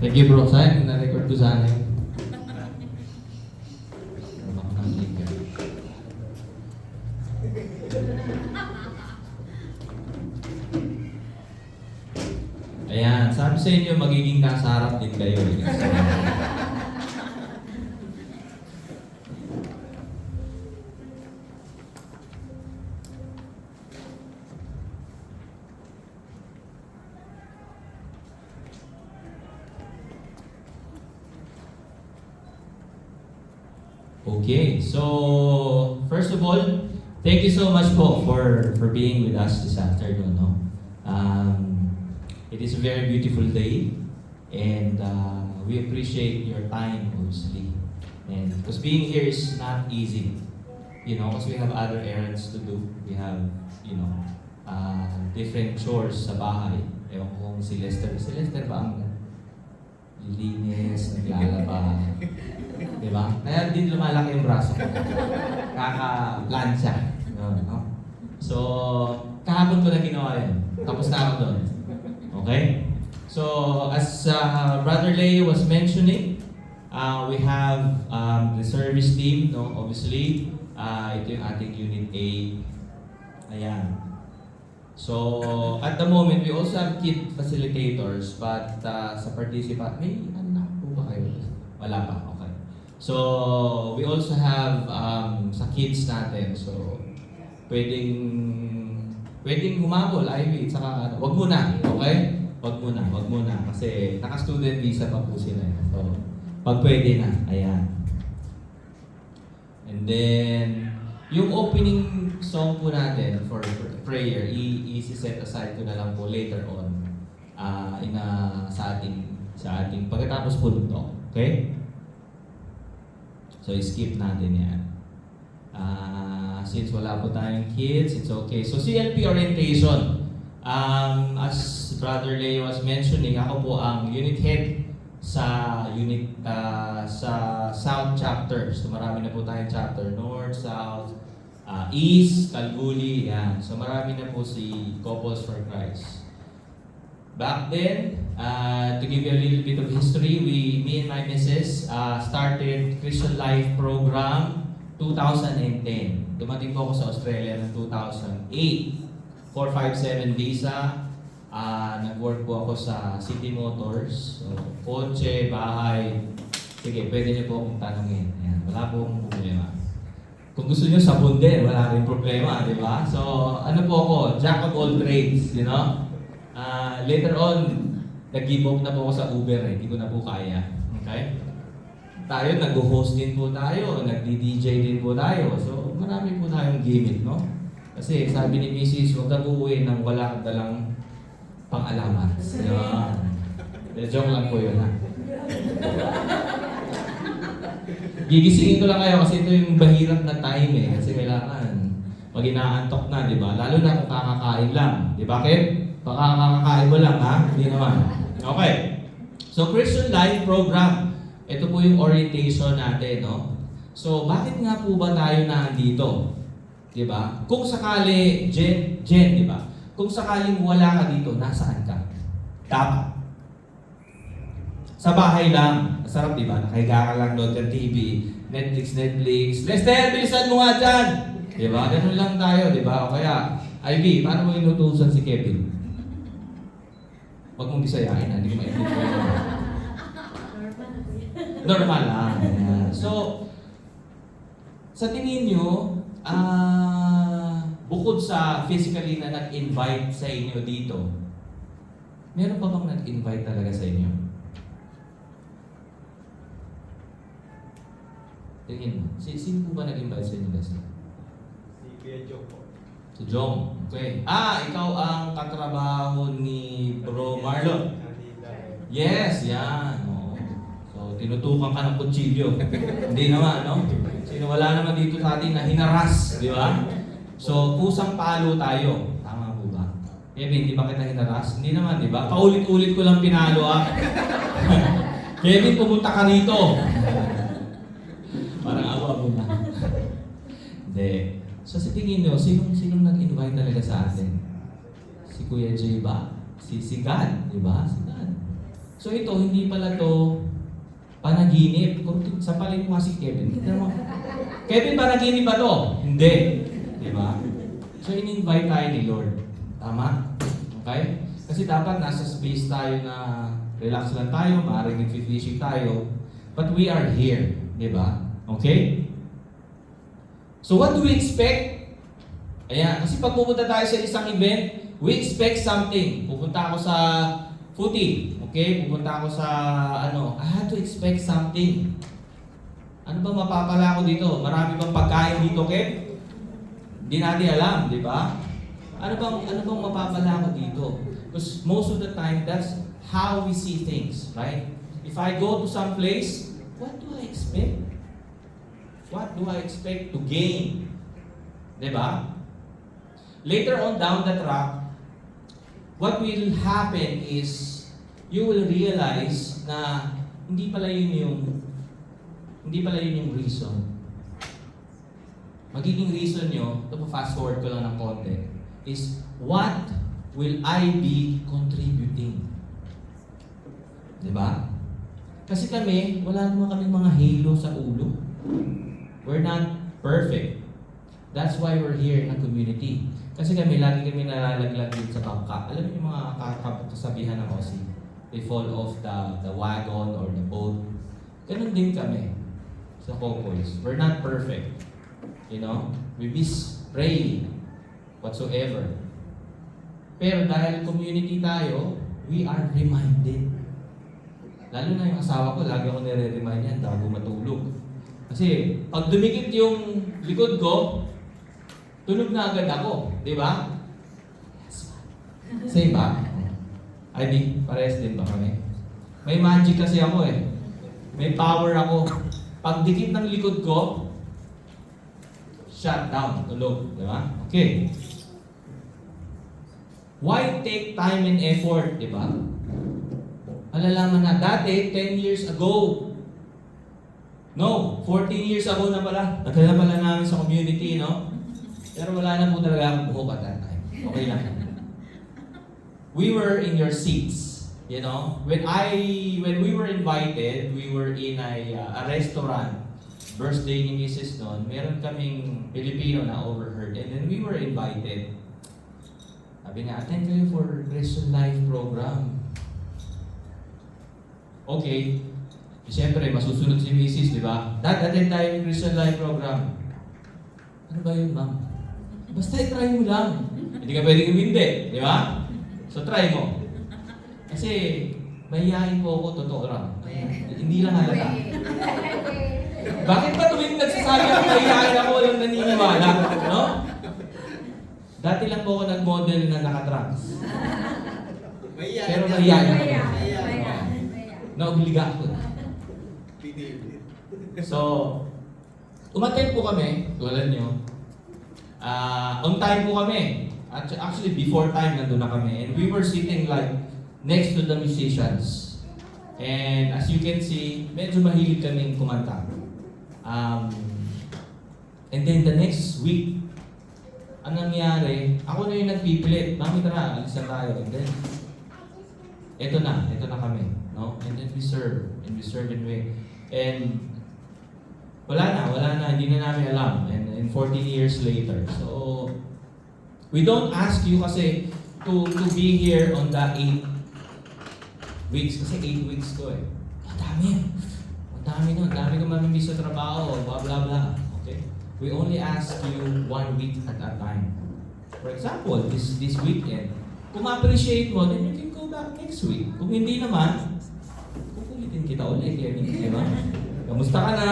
Thank you bro, saan? Na-record ko sana yun. Baka nakikita. Ayan, sabi sa inyo, magiging nasa harap din kayo. Okay, so first of all, thank you so much po for being with us this afternoon. No? It is a very beautiful day, and we appreciate your time, obviously. And because being here is not easy, you know, because we have other errands to do. We have, you know, different chores sa bahay. Ewan ko kung si Lester ba ang lilinis, naglalaba, di ba? Kaya din lumalaki yung braso ko. Kaka-plancha. No? So, kahapon ko na ginawa yun. Tapos na ako doon. Okay? So, as Brother Leo was mentioning, we have the service team, no? Obviously, ito yung ating Unit A. Ayan. So, at the moment, we also have kid facilitators, but sa participant, may anak po ba kayo? Wala pa, okay. So, we also have sa kids natin, so, pwedeng humabol, Ivy, saka, wag muna, okay? Wag muna, kasi naka-student visa pa po sila. So, pag pwede na, ayan. And then, yung opening song po natin for prayer, i-set aside ko na lang po later on sa ating pagkatapos po nito. Okay? So, skip natin yan. Since wala po tayong kids, it's okay. So, CLP orientation. As Brother Leo was mentioning, ako po ang unit head sa South chapter. So, marami na po tayong chapter. North, South, East, Kalgoorlie, yan. So marami na po si Couples for Christ. Back then, to give you a little bit of history, me and my missus started Christian Life Program 2010. Dumating po ako sa Australia ng 2008. 457 visa. Nag-work po ako sa City Motors. So, kotse, bahay. Sige, pwede niyo po akong tanongin. Ayan, wala po akong problema. Kung gusto niyo sabon din, wala rin problema, di ba? So, ano po ako, jack of all trades, you know? Later on, nag-give up na po ako sa Uber, hindi ko na po kaya. Okay? Tayo, nag-host din po tayo, nag-DJ din po tayo. So, marami po tayong gimmick, no? Kasi sabi ni Mrs., huwag ka uuwi nang wala kang dalang pang-alaman. Joke lang po yun, ha? Gigisingin ko lang kayo kasi ito yung bahirap na time eh. Kasi kailangan pag inaantok na, di ba? Lalo na kung kakakain lang. Di ba, Ken? Baka kakakain mo lang, ha? Hindi naman. Okay. So, Christian Life Program. Ito po yung orientation natin, no? So, bakit nga po ba tayo nandito? Di ba? Kung sakali, Jen, di ba? Kung sakaling wala ka dito, nasaan ka? Dapat. Sa bahay lang. Masarap, di ba? Nakahiga ka lang doon sa TV. Netflix. Lester, bilisan mo nga dyan! Di ba? Ganun lang tayo, di ba? O kaya, Ivy, paano mo inutusan si Kevin? Huwag mong bisayain, hindi ko mainit ko. Normal lang. Yeah. So, sa tingin nyo, bukod sa physically na nag-invite sa inyo dito, meron pa bang nag-invite talaga sa inyo? Tingin mo. Sino po ba nag-invite sa inyo, Leslie? Si Kuya Joe po. Si Jong. Okay. Ikaw ang katrabaho ni Bro Marlon. Yes, yan. Oo. So, tinutukan ka ng kutsilyo. Hindi naman, no? Sino wala naman dito sa atin na hinaras, di ba? So, pusang palo tayo. Tama po ba? Kevin, di ba kita hinaras? Hindi naman, di ba? Paulit-ulit ko lang pinalo, Kevin, pumunta ka rito. Parang awa-awa na. Hindi. So sa tingin nyo, sinong nag-invite talaga sa atin? Si Kuya Jay ba? Si God, di ba? Si God. So ito, hindi pala to panaginip. Kung sampalin mo nga si Kevin. Kevin, panaginip ba to? Hindi. Di ba? So in-invite tayo ni Lord. Tama? Okay? Kasi dapat nasa space tayo na relax lang tayo, maaaring nag-fishing tayo. But we are here. Di ba? Okay? So what do we expect? Ayan, kasi pag pupunta tayo sa isang event, we expect something. Pupunta ako sa footy, okay? Pupunta ako sa I had to expect something. Ano ba mapapala ko dito? Marami bang pagkain dito, Kev? Hindi natin alam, di ba? Ano bang mapapala ko dito? Because most of the time, that's how we see things, right? If I go to some place, what do I expect? What do I expect to gain? Di ba? Later on down the track, what will happen is you will realize na hindi pala yun yung reason. Magiging reason nyo, ito fast forward ko lang ng konti, is what will I be contributing? Diba? Kasi kami, wala naman kaming mga halo sa ulo. We're not perfect. That's why we're here in a community. Kasi lagi kami nalalaglag din sa bangka. Alam niyo yung mga kasabihan ng Aussie? They fall off the wagon or the boat. Ganun din kami sa Cocoys. We're not perfect. You know? We miss praying whatsoever. Pero dahil community tayo, we are reminded. Lalo na yung asawa ko, lagi ako nire-remind yan bago matulog. Kasi pag dumikit yung likod ko, tulog na agad ako. Di ba? Same ba? Ivy, parehas din ba kami? May magic kasi ako eh. May power ako. Pag dikit ng likod ko, shut down, tulog. Di ba? Okay. Why take time and effort? Di ba? Malalaman na, dati, 10 years ago. No, 14 years ago na pala. Tagal na pala namin sa community, no? Pero wala na po talaga akong buhok at that time. Okay lang. We were in your seats, you know? When we were invited, we were in a restaurant. Birthday ni Mrs. noon, meron kaming Pilipino na overheard. And then we were invited. Sabi nga, attend kayo for Christian Life program. Okay. Siyempre, masusunod si Mrs., di ba? Dad, attend tayo ng Christian Life program. Ano ba yun, ma'am? Basta i-try mo lang. Hindi ka pwedeng hindi, di ba? So, try mo. Kasi, mahihayin po ako, totoo lang. Hindi lang halata. Bakit ba tuwing nagsasabi ako mahihayin ako, walang naniniwala? No? Dati lang po ako nag-model na nakatrunks. Pero mahihayin ako. Naobliga ako. So, umattend po kami, tulad nyo. On time po kami. Actually, before time, nandun na kami. And we were sitting like next to the musicians. And as you can see, medyo mahilig kaming kumanta. And then the next week, anong nangyari, ako na yung nagpipilit. Mami, tara, alis na tayo. And then, ito na kami. No? And then we serve and we. And wala na, hindi na namin alam. And 14 years later. So, we don't ask you kasi to be here on the 8 weeks. Kasi 8 weeks ko eh. Ang dami nun. Dami ko mamimiss sa trabaho. Blah, blah, blah. Okay? We only ask you 1 week at a time. For example, this weekend, kung ma-appreciate mo, then you can go back next week. Kung hindi naman, kukulitin kita ulit. Di ba? Kamusta ka na?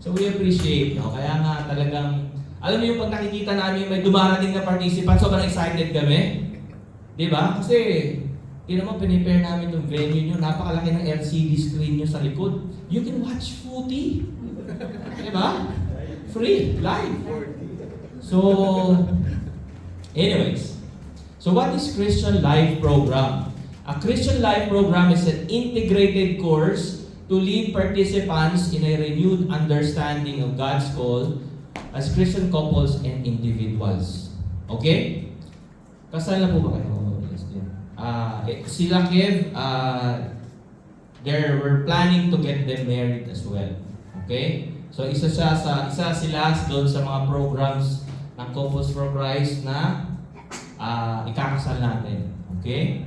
So we appreciate, no? Kaya nga talagang, alam mo yung pag nakikita namin may dumarating na participant, sobrang excited kami. Di ba? Kasi, yun naman, pinipare namin itong venue nyo, napakalaki ng LCD screen nyo sa likod. You can watch footy. Di ba? Free, live. So, anyways. So what is Christian Life Program? A Christian Life Program is an integrated course to lead participants in a renewed understanding of God's call as Christian couples and individuals. Okay? Kasal na po ba kayo? Sila Kev, we're planning to get them married as well. Okay? So isa sila doon sa mga programs ng Couples for Christ na ikakasal natin. Okay?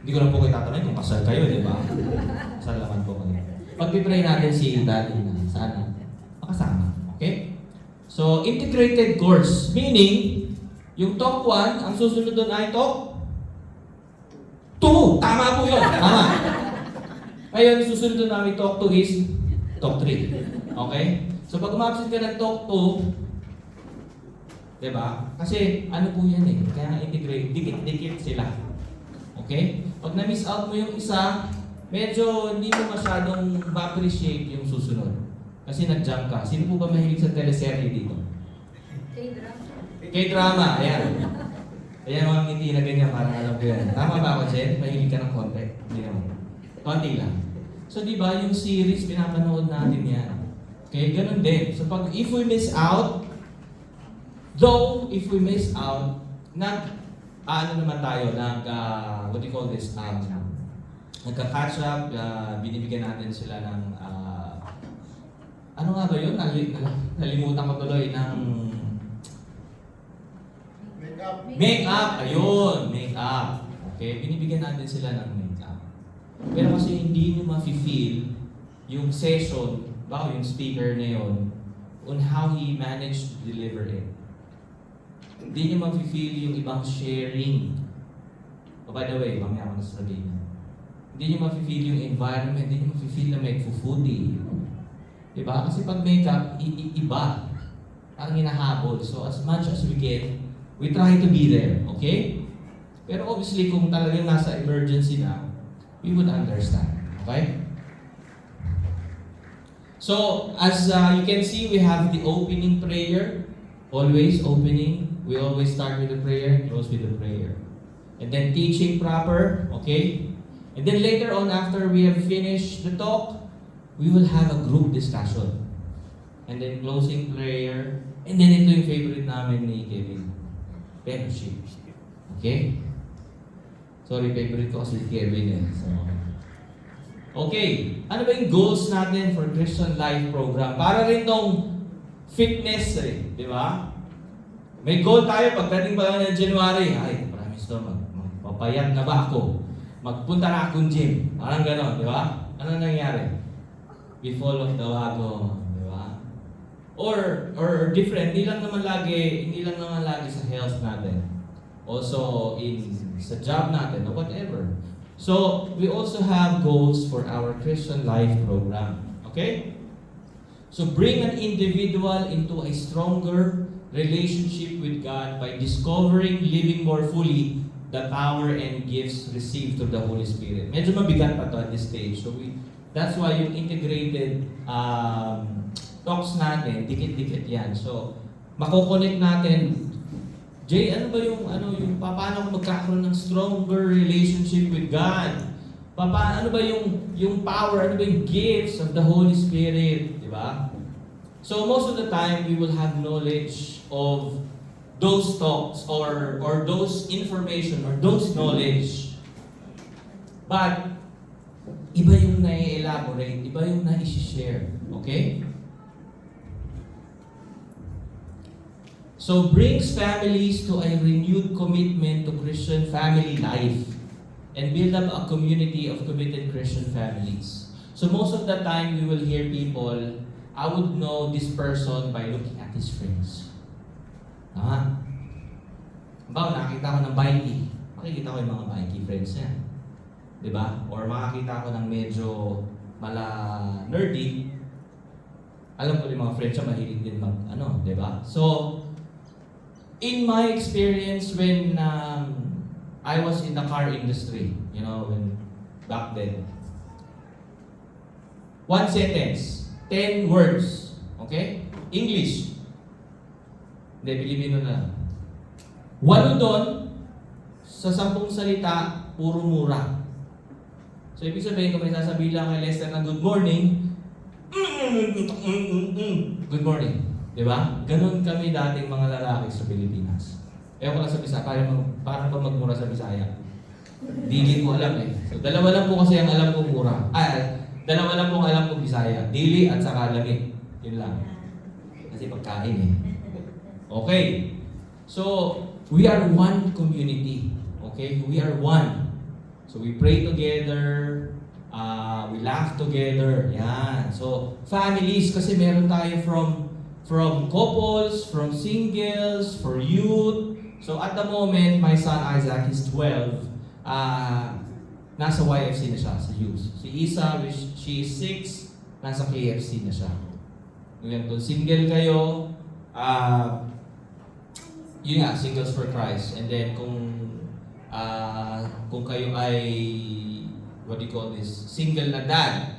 Hindi ko lang po kayo tatanungin kung kasal kayo, di ba? Kasal naman po kayo. Pag-pray natin si Daddy na sana makasama. Okay? So, integrated course. Meaning, yung talk 1, ang susunod doon ay talk 2. Tama po yun. Tama. Ngayon, susunod doon namin talk 2 is talk 3. Okay? So, pag umabsent ka ng talk 2, diba? Kasi, ano po yan eh. Kaya integrate, dikit-dikit sila. Okay? Pag na-miss out mo yung isa, medyo hindi mo masyadong ma-appreciate yung susunod. Kasi nag-jump ka. Sino po ba mahilig sa teleserye dito? K-drama. Ayan. Ayan mga ngiti na ganyan, parang alam ko yan. Tama ba ako, Jen? Mahilig ka ng konti? Hindi naman. Konti lang. So, di ba, yung series, pinapanood natin yan. Okay, ganun din. So, if we miss out, ano naman tayo, what do you call this? Nagka-catch up, binibigyan natin sila ng, ano nga ba yun? Nalimutan ko tuloy ng make-up. Ayun, make-up. Okay, binibigyan natin sila ng make-up. Pero kasi hindi nyo ma-feel yung session, yung speaker na yun, on how he managed to deliver it. Hindi nyo ma-feel yung ibang sharing. By the way, mamaya ako nasasabihin nyo. Hindi nyo ma-feel yung environment, hindi nyo ma-feel na may foodie. Diba? Kasi pag makeup, iba. Ang hinahabol. So as much as we can, we try to be there. Okay? Pero obviously, kung talagang nasa emergency na, we would understand. Okay? So, as you can see, we have the opening prayer. Always opening. We always start with the prayer, close with the prayer. And then teaching proper. Okay? And then later on, after we have finished the talk, we will have a group discussion. And then closing prayer. And then ito yung favorite namin ni Kevin. Fellowship. Okay? Sorry, favorite ko kasi si Kevin eh. So, okay. Ano ba yung goals natin for Christian Life Program? Para rin tong fitness eh. Di ba? May goal tayo pagdating pa lang ng January. Ay, promise to, magpapayat na ba ako? Magpunta na akong gym. Parang gano'n, di ba? Ano nangyari? We fall off the wagon, di ba? Or different, hindi lang naman lagi sa health natin. Also sa job natin or whatever. So, we also have goals for our Christian Life Program. Okay? So, bring an individual into a stronger relationship with God by discovering, living more fully the power and gifts received through the Holy Spirit. Medyo mabigat pa to at this stage. So, that's why yung integrated talks natin, dikit-dikit yan. So, makokonect natin, Jay, ano ba yung paano ako magkakaroon ng stronger relationship with God? Ano ba yung power, ano ba yung gifts of the Holy Spirit, di ba? So, most of the time, we will have knowledge of those talks or those information or those knowledge. But, iba yung na-elaborate, iba yung na-share. Okay? So, brings families to a renewed commitment to Christian family life and build up a community of committed Christian families. So, most of the time, we will hear people, I would know this person by looking at his friends. Nakakita ko ng bikey. Makikita ko yung mga bikey friends niya. Diba? Or makakita ko ng medyo nerdy. Alam ko yung mga friends siya mahilig din diba? So, in my experience when I was in the car industry, when back then, one sentence, 10 words, okay? English. Hindi, Pilipino na. 8 doon, sa 10 salita, puro mura. So, ibig sabihin, kung may sasabihin lang kay Lester na good morning, good morning. Diba? Ganon kami dating mga lalaki sa Pilipinas. Ewan ko lang sa Bisaya, parang pa magmura sa Bisaya. Dili ko alam eh. So, dalawa lang po kasi ang alam ko mura. Dalawa lang po ang alam ko Bisaya. Dili at saka lamig. Yun lang. Kasi pagkain eh. Okay. So, we are one community. Okay? We are one. So, we pray together. We laugh together. Yan. So, families, kasi meron tayo from couples, from singles, for youth. So, at the moment, my son Isaac is 12. Nasa YFC na siya, sa youth. Si Isa, she is 6, nasa KFC na siya. Ngayon, kung single kayo, yun nga, Singles for Christ. And then, kung kayo ay, what do you call this, single na dad,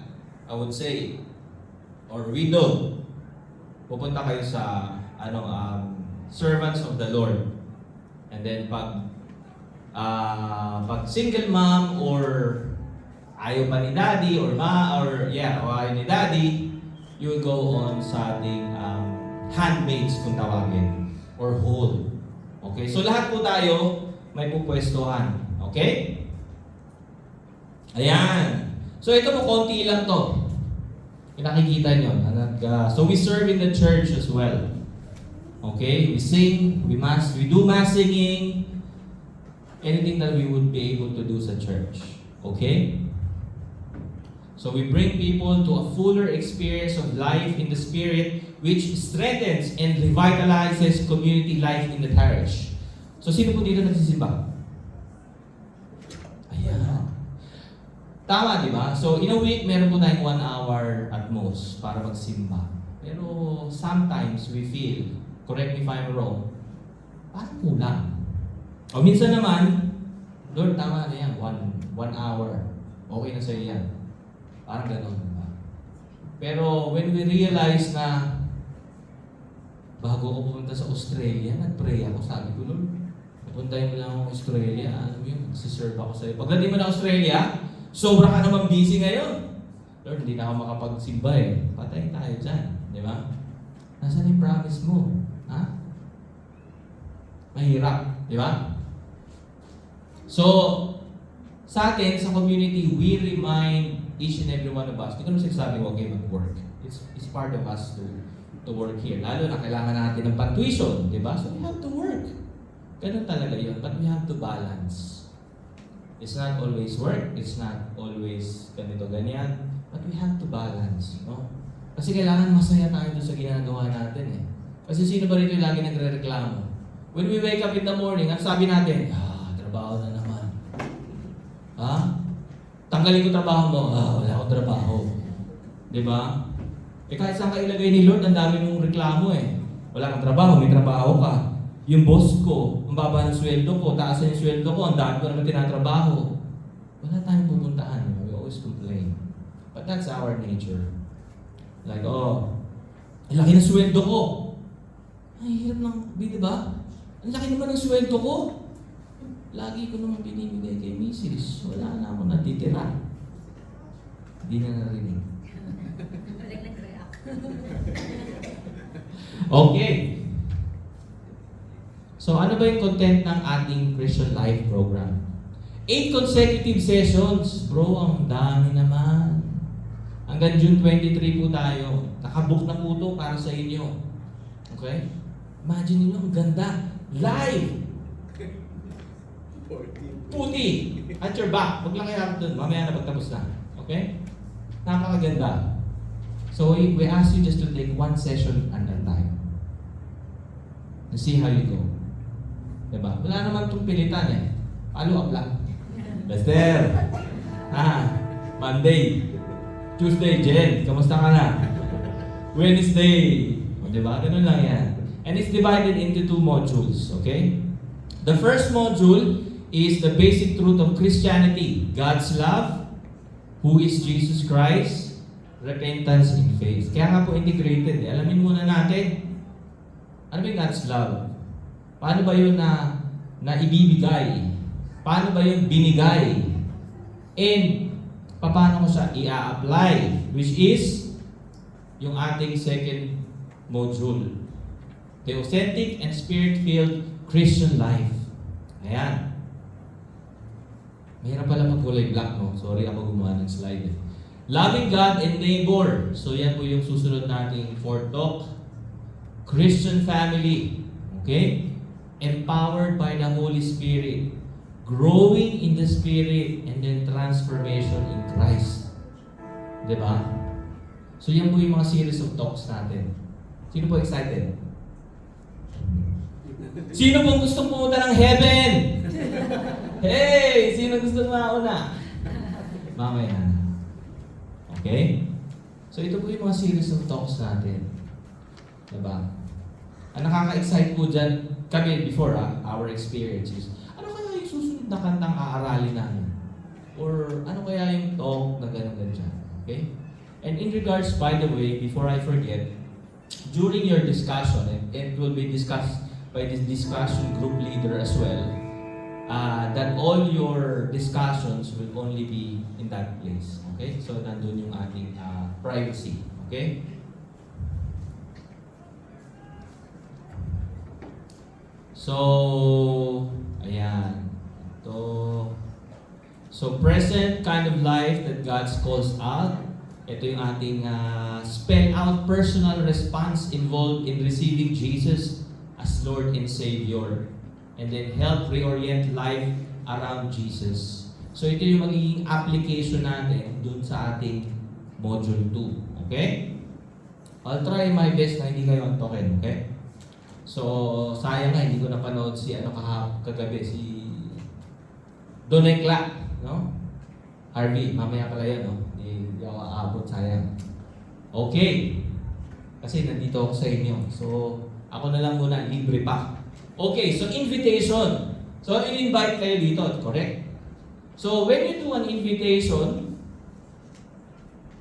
I would say, or widow, pupunta kayo sa, servants of the Lord. And then, pag single mom or ayaw pa ni daddy or ayaw ni daddy, you will go on sa ating handmaids kung tawagin or whole. Okay? So lahat po tayo may pupwestuhan. Okay? Ayan. So ito po, konti lang to. Nakikita nyo. So we serve in the church as well. Okay? We sing, we do mass singing, anything that we would be able to do sa church. Okay? So we bring people to a fuller experience of life in the Spirit, which strengthens and revitalizes community life in the parish. So sino po dito nagsisimba? Ayan. Tama, di ba? So in a week, meron po tayong 1 hour at most para magsimba. Pero sometimes we feel, correct me if I'm wrong, parang kulang. O minsan naman, Lord, tama na yan, 1 hour. Okay na sa'yo yan. Parang gano'n. Diba? Pero when we realize na bago ako pumunta sa Australia, nag-pray ako. Sabi ko, Lord, napuntahin mo lang ako Australia. Alam mo yun, magsiserve ako sa'yo. Pagdating mo na Australia, sobra ka naman busy ngayon. Lord, hindi na ako makapagsimba eh. Patayin tayo dyan. Di ba? Nasaan yung promise mo? Ha? Mahirap. Di ba? So, sa atin, sa community, we remind each and every one of us. Hindi ko naman sinasabi, okay, mag-work. It's part of us to work here. Lalo na kailangan natin ng pan-tuition, di ba? So, we have to work. Ganun talaga yun. But we have to balance. It's not always work. It's not always ganito, ganyan. But we have to balance, no? Kasi kailangan masaya tayo doon sa ginagawa natin eh. Kasi sino ba rito yung lagi nagre-reklamo? When we wake up in the morning, ang sabi natin, trabaho na naman. Ha? Tanggalin ko trabaho mo. Wala akong trabaho. Diba? Kahit saan ka ilagay ni Lord, ang dami mong reklamo eh. Wala kang trabaho, may trabaho ka. Yung boss ko, ang baba ng sweldo ko, taas yung sweldo ko, ang dami ko naman tinatrabaho. Wala tayong pupuntahan. We always complain. But that's our nature. Like, ang laki ng sweldo ko. Ay, hirap ng, di ba? Ang laki naman ng sweldo ko. Lagi ko naman binibigay kay Mrs. Wala na ako natitira. Hindi na narinig. Okay. So, ano ba yung content ng ating Christian Life program? 8 consecutive sessions. Bro, ang dami naman. Hanggang June 23 po tayo. Nakabook na po ito para sa inyo. Okay? Imagine nyo, ang ganda. Live! Puti! At your back. Huwag lang kayo doon. Mamaya na pagtapos na. Okay? Napakaganda. So, we ask you just to take 1 session at a time. And see how you go. Diba? Wala naman itong pilitan eh. Follow up lang. Lester! Monday. Tuesday, Jen. Kamusta ka na? Wednesday. O diba? Ganun lang yan. And it's divided into 2 modules. Okay? The first module is the basic truth of Christianity. God's love, who is Jesus Christ, repentance and faith. Kaya nga po integrated. Alamin muna natin, ano ba yung God's love? Paano ba yun na ibibigay? Paano ba yun binigay? And paano ko siya i-apply? Which is yung ating second module. The authentic and spirit-filled Christian life. Ayan. Mahirap pala mag-kulay black, no? Sorry ako gumawa ng slide. Loving God and neighbor. So yan po yung susunod nating fourth talk. Christian family. Okay? Empowered by the Holy Spirit. Growing in the Spirit and then transformation in Christ. Diba? So yan po yung mga series of talks natin. Sino po excited? Sino pong gustong pumunta ng heaven? Hey! Sino gusto mauna? Mamaya na. Okay? So ito po yung mga series of talks natin. Diba? Ang nakaka-excite po dyan, kami before our experiences, ano kaya yung susunod na kantang aaralin namin? Or ano kaya yung talk na gano'n dyan? Okay? And in regards, by the way, before I forget, during your discussion, and it will be discussed by this discussion group leader as well, that all your discussions will only be in that place. Okay? So, nandun yung ating privacy. Okay? So, ayan. So, present kind of life that God calls out. Ito yung ating spell out personal response involved in receiving Jesus as Lord and Savior. And then help reorient life around Jesus. So ito yung magiging application natin dun sa ating module 2. Okay? I'll try my best na hindi kayo antokin. Okay? So sayang nga, hindi ko napanood si kagabi, si Donekla. No? Harvey, mamaya pala yan, no? Hindi ako aabot, sayang. Okay. Kasi nandito ako sa inyo. So, ako na lang muna, libre pa. Okay, so invitation. So, in-invite kayo dito, correct? So, when you do an invitation,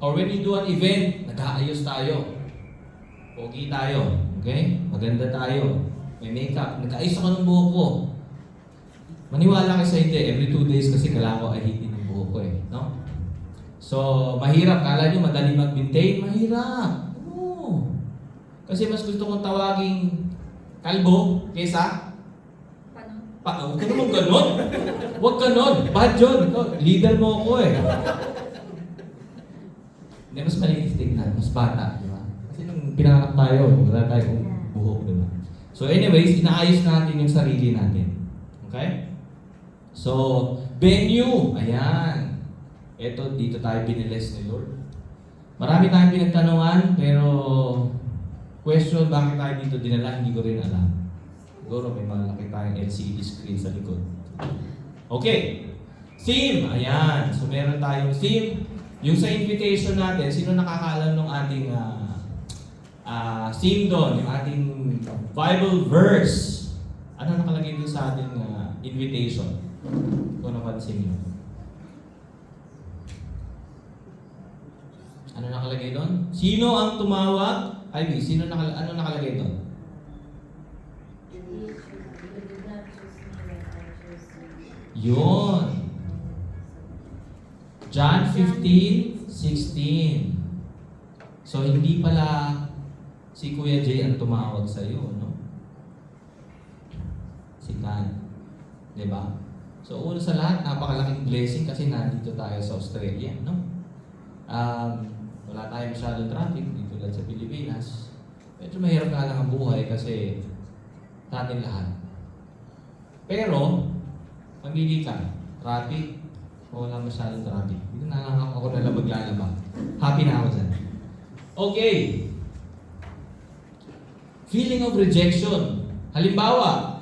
or when you do an event, nag-aayos tayo. Pogi tayo. Okay? Maganda tayo. May makeup. Nag-aayos ako ng buhok ko. Maniwala kayo sa hindi. Every 2 days kasi kailangan ko ahitin yung buhok ko eh. No? So, mahirap. Kala nyo madali mag-maintain? Mahirap. Oo. Kasi mas gusto kong tawaging kalbo kesa huwag ka naman ganon. Huwag ganon. Bad yun. Leader mo ako eh. Hindi, mas malinis tingnan. Mas bata. Di ba? Kasi nung pinanganak tayo, wala tayong buhok. Di ba? So anyways, inaayos natin yung sarili natin. Okay? So, venue. Ayan. Ito, dito tayo biniles ni Lord. Marami tayong pinagtanungan, pero question, bakit tayo dito dinala, hindi ko rin alam. Siguro may malaki tayong LCD screen sa likod. Okay. Theme. Ayan. So, meron tayong theme. Yung sa invitation natin, sino nakakaalam ng ating theme doon? Yung ating Bible verse. Ano nakalagay doon sa ating invitation? Kung napansin nyo. Ano nakalagay doon? Sino ang tumawag? Ivy, ano nakalagay doon? Yun. John 15:16. So, hindi pala si Kuya Jay ang tumawag sa iyo, no? Si Tan. Diba? So, una sa lahat, napakalaking blessing kasi nandito tayo sa Australia, no? Wala tayong masyadong traffic dito lang sa Pilipinas. Medyo mahirap nga lang ang buhay kasi sa atin lahat. Pero, pamili ka, traffic, wala masyadong traffic. Dito na lang ako na lang maglalaba. Happy na ako dyan. Okay. Feeling of rejection. Halimbawa,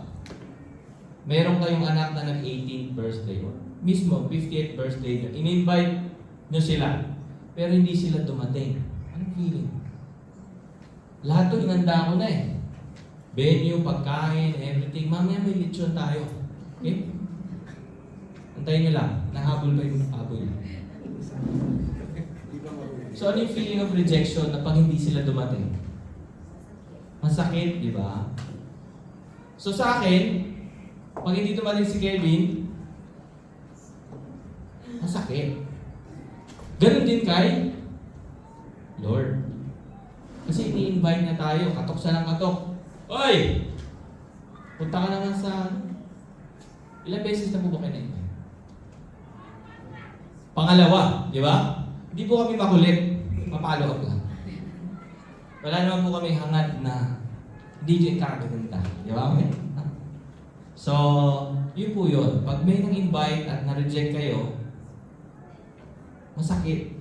meron kayong anak na nag-18th birthday or mismo 50th birthday nyo. In-invite nyo sila. Pero hindi sila dumating. Anong feeling? Lahat ito inanda ko na eh. Venue, pagkain, everything. Mamaya may lechon tayo. Okay? Antayin nyo lang. Nahabol ba yung habol? So ano yung feeling of rejection na pag hindi sila dumating? Masakit, di ba? So sa akin, pag hindi dumating si Kevin, masakit. Ganon din kay Lord. Kasi ini-invite na tayo, katok siya ng katok. Oy! Punta ka naman sa, ilang beses na po ba kayo na-invite? Pangalawa, di ba? Hindi po kami makulit. Mapalo up lang. Wala naman po kami hangad na DJ kakaganda. Di ba? Okay? So, yun po yun. Pag may nang-invite at na-reject kayo, masakit.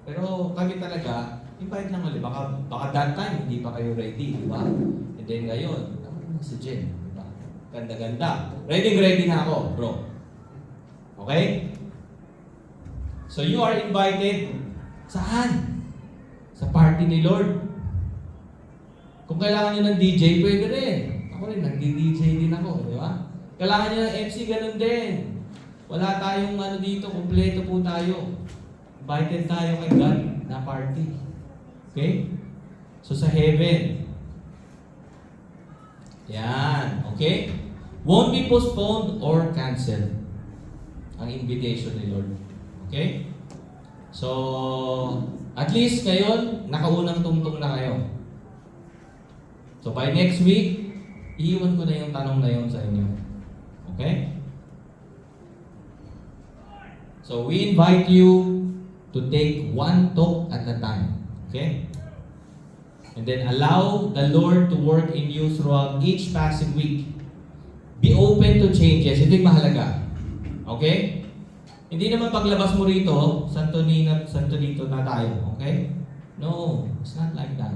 Pero kami talaga, invite lang ulit. Baka that time, hindi pa kayo ready, di ba? And then ngayon, si Jen, di ba? Ganda-ganda. Ready na ako, bro. Okay? So you are invited. Saan? Sa party ni Lord. Kung kailangan nyo ng DJ, pwede rin. Ako rin, nagdi-DJ din ako, di ba? Kailangan nyo ng MC, ganun din. Wala tayong dito, kumpleto po tayo. Invited tayo kay God na party. Okay? So sa heaven. Yan. Okay? Won't be postponed or canceled ang invitation ni Lord. Okay? So, at least ngayon, nakaunang tungtong na kayo. So by next week, iiwan ko na yung tanong na yun sa inyo. Okay? So we invite you to take one talk at a time. Okay? And then allow the Lord to work in you throughout each passing week. Be open to changes. Ito yung mahalaga. Okay? Hindi naman paglabas mo rito, santo dito na tayo. Okay? No, it's not like that.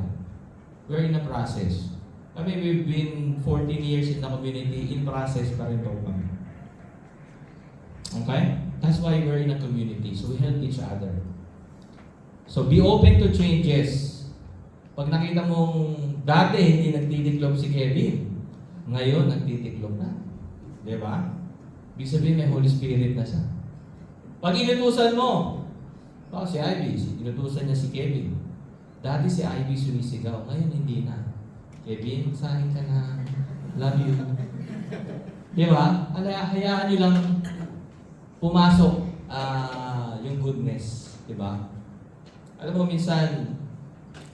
We're in a process. Kami, we've been 14 years in the community, in process pa rin po kami. Okay? That's why we're in a community. So we help each other. So be open to changes. Pag nakita mong dati hindi nagtitiklop si Kevin, ngayon nagtitiklop na. Di ba? Ibig sabihin may Holy Spirit na siya. Pag inutusan mo, si Ivy, inutusan niya si Kevin. Dati si Ivy sumisigaw, ngayon hindi na. Kevin, magsahin ka na. Love you. Di ba? Hayaan nyo lang pumasok yung goodness. Di ba? Alam mo, minsan,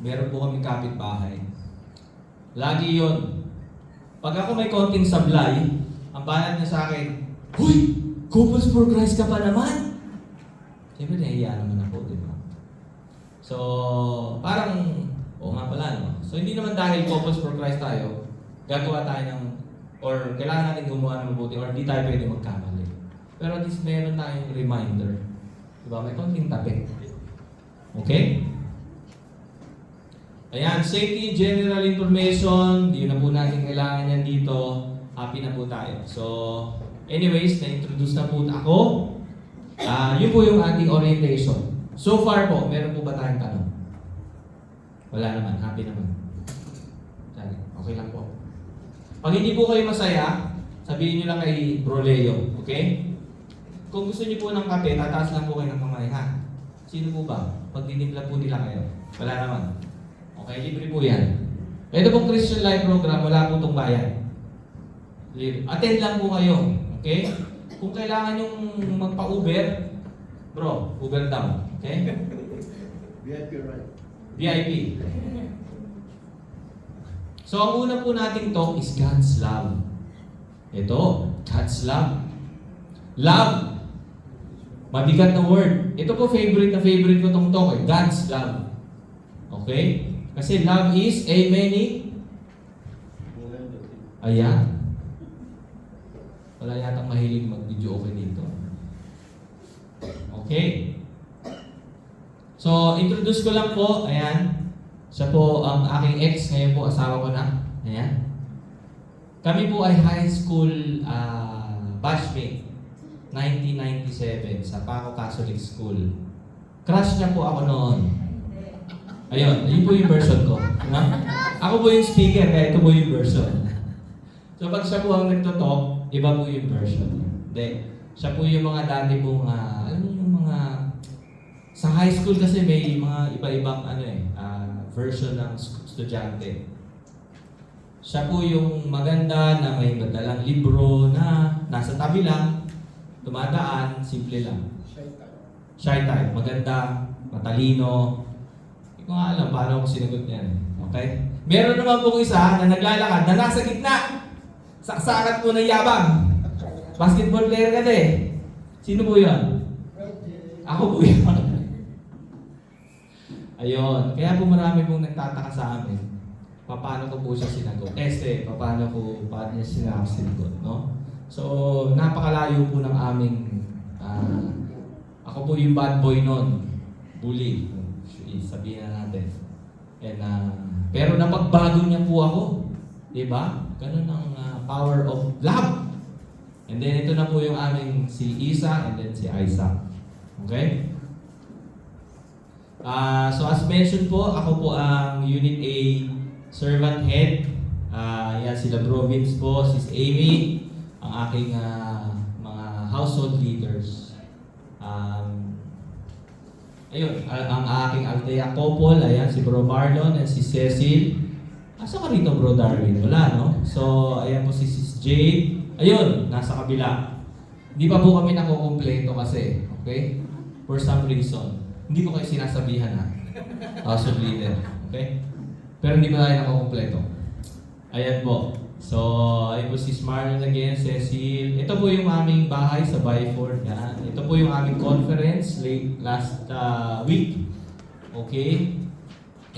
meron po kaming kapitbahay. Lagi yon. Pag ako may konting sablay, ang banat niya sa akin, "Huy! Couples for Christ ka pa naman!" Siyempre, nahihiya naman ako, di ba? So, parang, oo nga pala, no? So, hindi naman dahil Couples for Christ tayo, gagawa tayo ng, or kailangan natin gumawa ng mabuti, or di tayo pwede magkamali. Pero at least meron tayong reminder. Diba? May konting tabi. Okay? Ayan, safety, general information, di na po natin kailangan yan dito. Happy na po tayo. So, anyways, na-introduce na po ako. Yun po yung ating orientation. So far po, meron po ba tayong tanong? Wala naman, happy naman. Okay lang po. Pag hindi po kayo masaya, sabihin nyo lang kay Bro Leo, okay? Kung gusto nyo po ng kape, tataas lang po kayo ng kamay, ha? Sino po ba? Pag dinimpla po nila kayo. Wala naman. Okay, libre po yan. Ito pong Christian Life Program, wala po itong bayan. Attend lang po kayo, okay? Kung kailangan yung magpa-Uber, bro, Uber down, okay? VIP right. VIP. So, ang una po nating talk is God's love. Ito, God's love. Love. Mabigat na word. Ito po favorite ko tong talk eh. God's love. Okay? Kasi love is a many. Ayan. Wala yatang mahilig mag-video okay dito. Okay. So, introduce ko lang po. Ayan. Siya po ang aking ex. Ngayon po asawa ko na. Ayan. Kami po ay high school batchmate. 1997 sa Paco Catholic School. Crush niya po ako noon. Ayun, yun po yung version ko. No? Ako po yung speaker, kaya ito po yung version. So pag siya po ang nagtotalk, iba po yung version. Hindi. Siya po yung mga dati pong, alam mo yung mga, sa high school kasi may mga iba-ibang version ng estudyante. Siya po yung maganda na may madalang libro na nasa tabi lang, tumadaan, simple lang. Shy type. Maganda, matalino. Hindi ko nga alam paano ako sinagot niyan. Okay? Meron naman pong isa na naglalakad na nasa gitna. Saksakan po ng yabang. Basketball player ka eh. Sino po yun? Ako po yun. Ayun. Kaya po marami pong nagtataka sa amin. Paano ko po siya sinagot? Paano niya sinagot, no? So, napakalayo po ng aming ako po yung bad boy nun. Bully. Sabihin na natin. And, pero napagbago niya po ako. Diba? Ganun ang power of love. And then ito na po yung aming si Isa and then si Isaac. Okay? So as mentioned po, ako po ang Unit A Servant Head. Yan sila Bro Vince po, Sis Amy, ang aking mga household leaders. Ayun, ang aking Althea couple, ayan si Bro Marlon and si Cecil. Asa ka rito Bro Darwin? Wala, no? So, ayan po si Sis Jade. Ayun, nasa kabila. Hindi pa po kami nakukumpleto kasi, okay? For some reason. Hindi ko kayo sinasabihan ha. Household leader, okay? Pero hindi pa tayo nakukumpleto. Ayan po. So, ayun po si Marlon again, Cecil. Ito po yung aming bahay sa Byford. Yan. Ito po yung aming conference last week. Okay?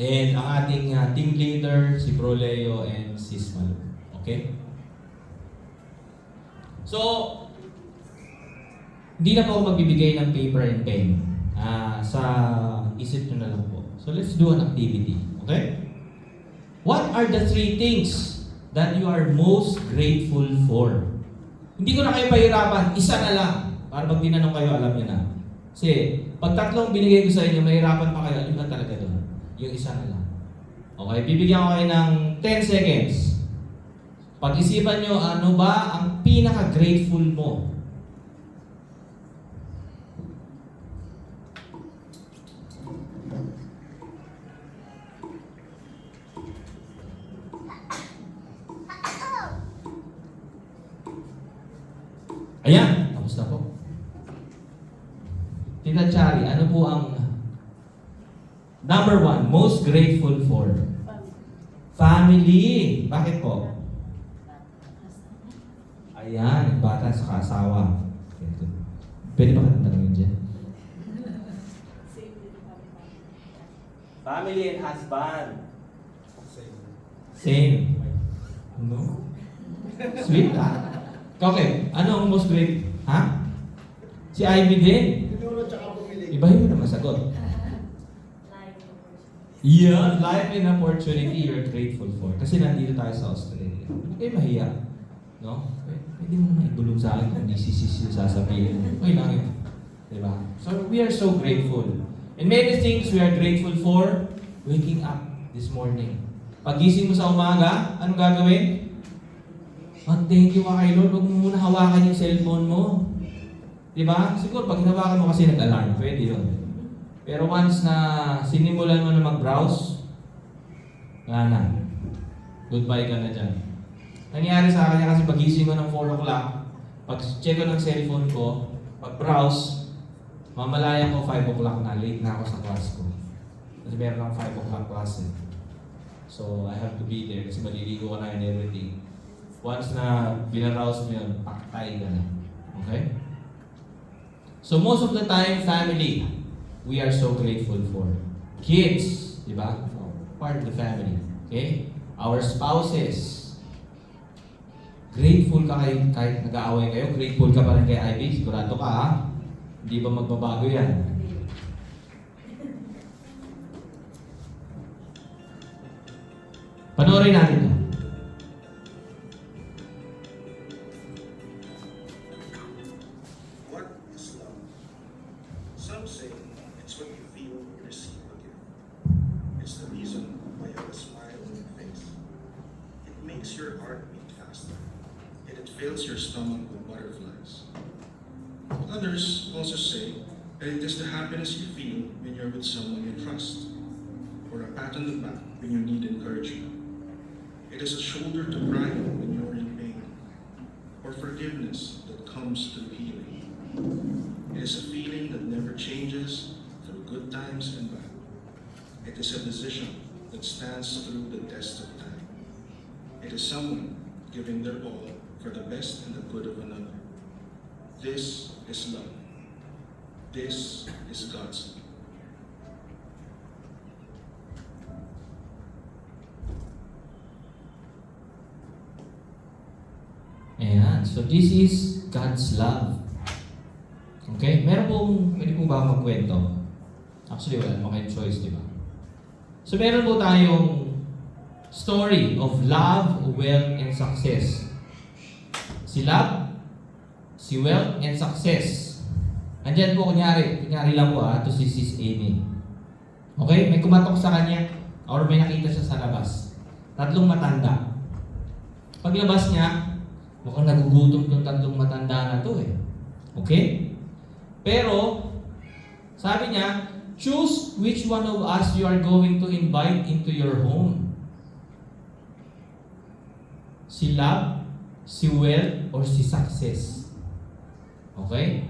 And ang ating team leader, si Bro Leo and Sis Malu. Okay? So, hindi na po ako magbibigay ng paper and pen. Sa isip nyo na lang po. So, let's do an activity. Okay? What are the 3 things that you are most grateful for? Hindi ko na kayo pahirapan. Isa na lang. Para pag tinanong kayo, alam nyo na. Kasi, pag tatlong binigay ko sa inyo, mahirapan pa kayo. Alam na talaga doon. Yung isa na lang. Okay? Bibigyan ko kayo ng 10 seconds. Pag-isipan nyo, ano ba ang pinaka-grateful mo? Ayan, tapos na po. Tita Chari, ano po ang number 1, most grateful for? Family. Bakit po? Ayan, bata sa asawa. Pwede ba ka tanongin dyan? Family and husband. Same. No? Sweet ha? Okay, ano ang most great? Ha? Si Ivy din. Ibahin mo naman sagot. Yeah, life and opportunity you're grateful for. Kasi nandito tayo sa Australia. Huwag kayo mahiya. No? Pwede mo naman ibulong sa akin kung DCCC yung sasabihin. Okay lang yun. Diba? So, we are so grateful. And many things we are grateful for. Waking up this morning. Pagising mo sa umaga, anong gagawin? Thank you ka kay Lord. Huwag mo muna hawakan yung cellphone mo. Diba? Siguro pag hinawakan mo kasi nag-alarm, pwede yun. Pero once na sinimulan mo na mag-browse, wala na. Goodbye ka na dyan. Nangyari sa akin kasi pagising ko ng 4 o'clock, pag check ko ng cellphone ko, pag-browse, mamalayan ko 5 o'clock na, late na ako sa class ko. Kasi meron akong 5 o'clock class eh. So I have to be there kasi maliligo ka na and everything. Once na binarowse mo yun, paktay ka na. Okay? So most of the time, family, we are so grateful for. Kids, di ba? Part of the family. Okay? Our spouses. Grateful ka kahit nag-aaway kayo, grateful ka pa rin kay Ivy. Sigurado ka ha? Hindi ba magbabago yan? Panoorin natin ito. What is love? Some say it's what you feel when you receive a gift. It's the reason why you have a smile on your face. It makes your heart beat faster, and it fills your stomach with butterflies. Others also say that it is the happiness you feel when you're with someone you trust, or a pat on the back when you need encouragement. It is a shoulder to cry on when you're in pain, or forgiveness that comes through healing. It is a feeling that never changes through good times and bad. It is a decision that stands through the test of time. It is someone giving their all for the best and the good of another. This is love. This is God's love. Ayan. So this is God's love. Okay? Pwede pong ba magkwento? Actually, wala naman kayong choice, di ba? So meron po tayong story of love, wealth, and success. Si love, si wealth, and success. Andyan po, kunyari lang po ito si Sis Amy. Okay? May kumatok sa kanya or may nakita siya sa labas. 3 matanda. Paglabas niya, mukhang nagugutom tong 3 matanda na to eh. Okay? Pero, sabi niya, choose which one of us you are going to invite into your home. Si love, si wealth, or si success. Okay?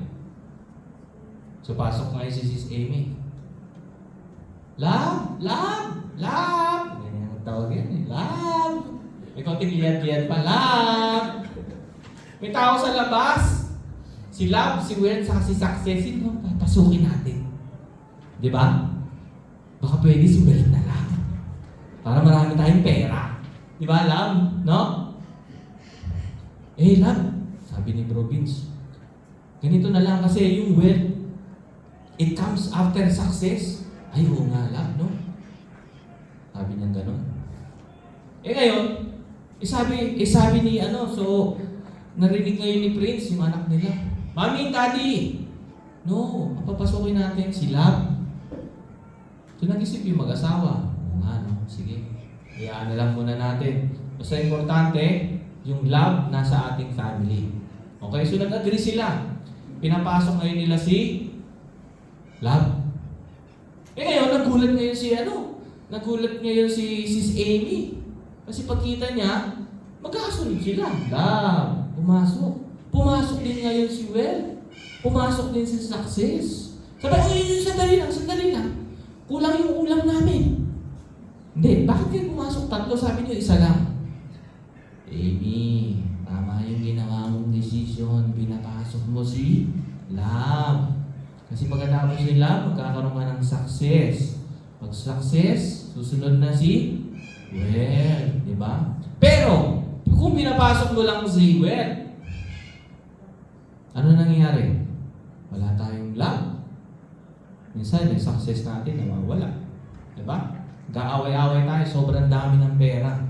So, pasok ngayon si Sis Amy. Love! Love! Love! Ganyan ang tawag yan eh. Love! May konting liyad-liyad pa. Love! May tao sa labas. Si love, si wealth, saka si success. Sino papasukin natin? Di ba? Baka pwede si wealth na lang. Para marami tayong pera. Di ba, love? No? Eh, love. Sabi ni Bro Vince, ganito na lang kasi yung wealth, it comes after success. Ay, oo nga, love, no? Sabi niya gano'n. Eh ngayon, sabi ni so, narinig ngayon ni Prince, yung anak nila. Mami and Daddy! No, papasukin natin si love. So, nag-isip yung mag-asawa. Oo nga, no? Sige. Hayaan na lang muna natin. Basta importante, yung love nasa ating family. Okay, so nag-agree sila. Pinapasok ngayon nila si love. Eh ngayon, nagulat ngayon si Sis Amy. Kasi pagkita niya, magkasunod sila. Love, pumasok. Pumasok din ngayon si Well. Pumasok din si Success. Sabi, ay, sandali lang. Kulang yung ulam namin. Hindi, bakit kayo pumasok 3? Sabi niyo, 1 lang. Amy, tama yung ginawa mong decision. Pinapasok mo si Love. Kasi pagkatapos si Love, magkakaroon ka ng success. Pag success, susunod na si Well. Di ba? Pero, kung pinapasok mo lang si Well, ano nangyayari? Wala tayong love. Minsan, yung success natin nawawala. Di ba? Gaaway-away tayo, sobrang dami ng pera.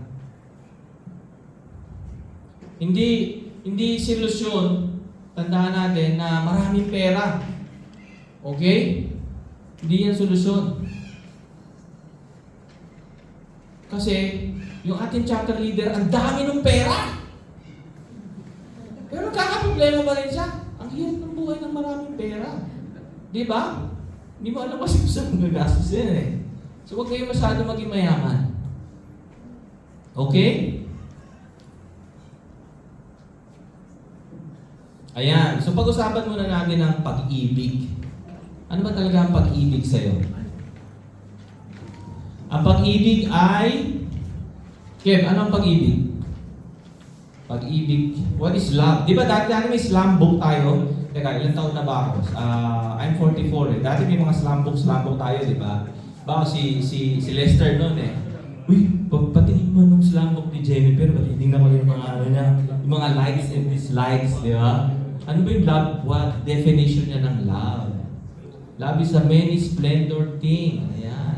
Hindi solusyon, tandaan natin na maraming pera. Okay? Hindi yan solusyon. Kasi, yung ating chapter leader, ang dami ng pera. Pero kakaproblema pa rin siya. Ang hirap ng buhay ng maraming pera. Di ba? Hindi mo alam kasi kung saan magagastos yan eh. So huwag kayo masyado maging mayaman. Okay? Ayan. So pag-usapan muna natin ang pag-ibig. Ano ba talaga ang pag-ibig sa'yo? Ang pag-ibig ay... Kev, ano ang pag-ibig? Pag-ibig. What is love? Di ba dati may slam book tayo? Teka, ilang taon na ba ako? I'm 44 eh. Dati may mga slam book tayo, di ba? Baka si Lester noon eh. Uy, patingin mo nung slam book ni Jennifer, patingin na ko yung mga niya, yung mga likes and dislikes, di ba? Ano ba yung love? What definition niya ng love? Love is a many splendor thing. Ayan.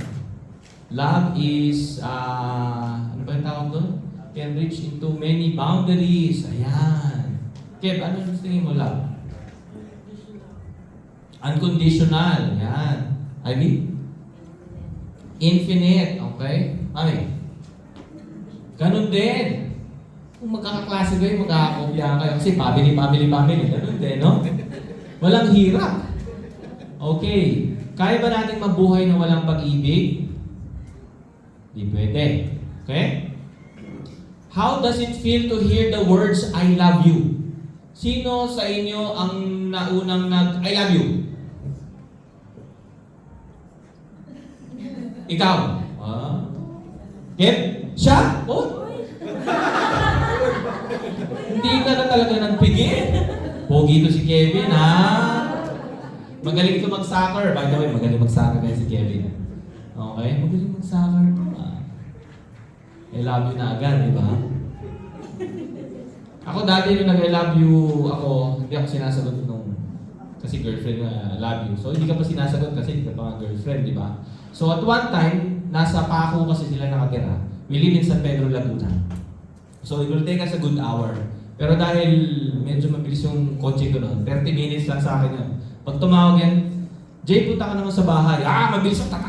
Love is, ano ba yung tawag doon? Can reach into many boundaries. Ayan. Kev, ano yung tingin mo love? Unconditional. Ayan. Ivy? Infinite. Okay? Mami? Ganun din. Kung magkakaklase kayo, magkakakopya kayo. Kasi family. Ganun din, no? Walang hirap. Okay. Kaya ba natin mabuhay na walang pag-ibig? Di pwede. Okay? How does it feel to hear the words, I love you? Sino sa inyo ang naunang I love you? Ikaw? Kev? Siya? Oh? Hindi Pigil ka na talaga ng pigil. Pogi to si Kevin, ha? Magaling ito mag-soccer. By the way, magaling mag-soccer guys si Kevin. Okay? Magaling mag-soccer to. I love you na agad, di ba? Ako dati nung nag-I love you ako, hindi ako sinasagot nung kasi girlfriend na love you. So hindi ka pa sinasagot kasi hindi ka pa nga girlfriend, di ba? So at one time, nasa Paco kasi sila nakatira. We live in San Pedro, Laguna. So it will take us a good hour. Pero dahil medyo mabilis yung kotse ko noon, 30 minutes lang sa akin yun. Pag tumawag yan, Jay, punta ka naman sa bahay. Mabilis yung tak.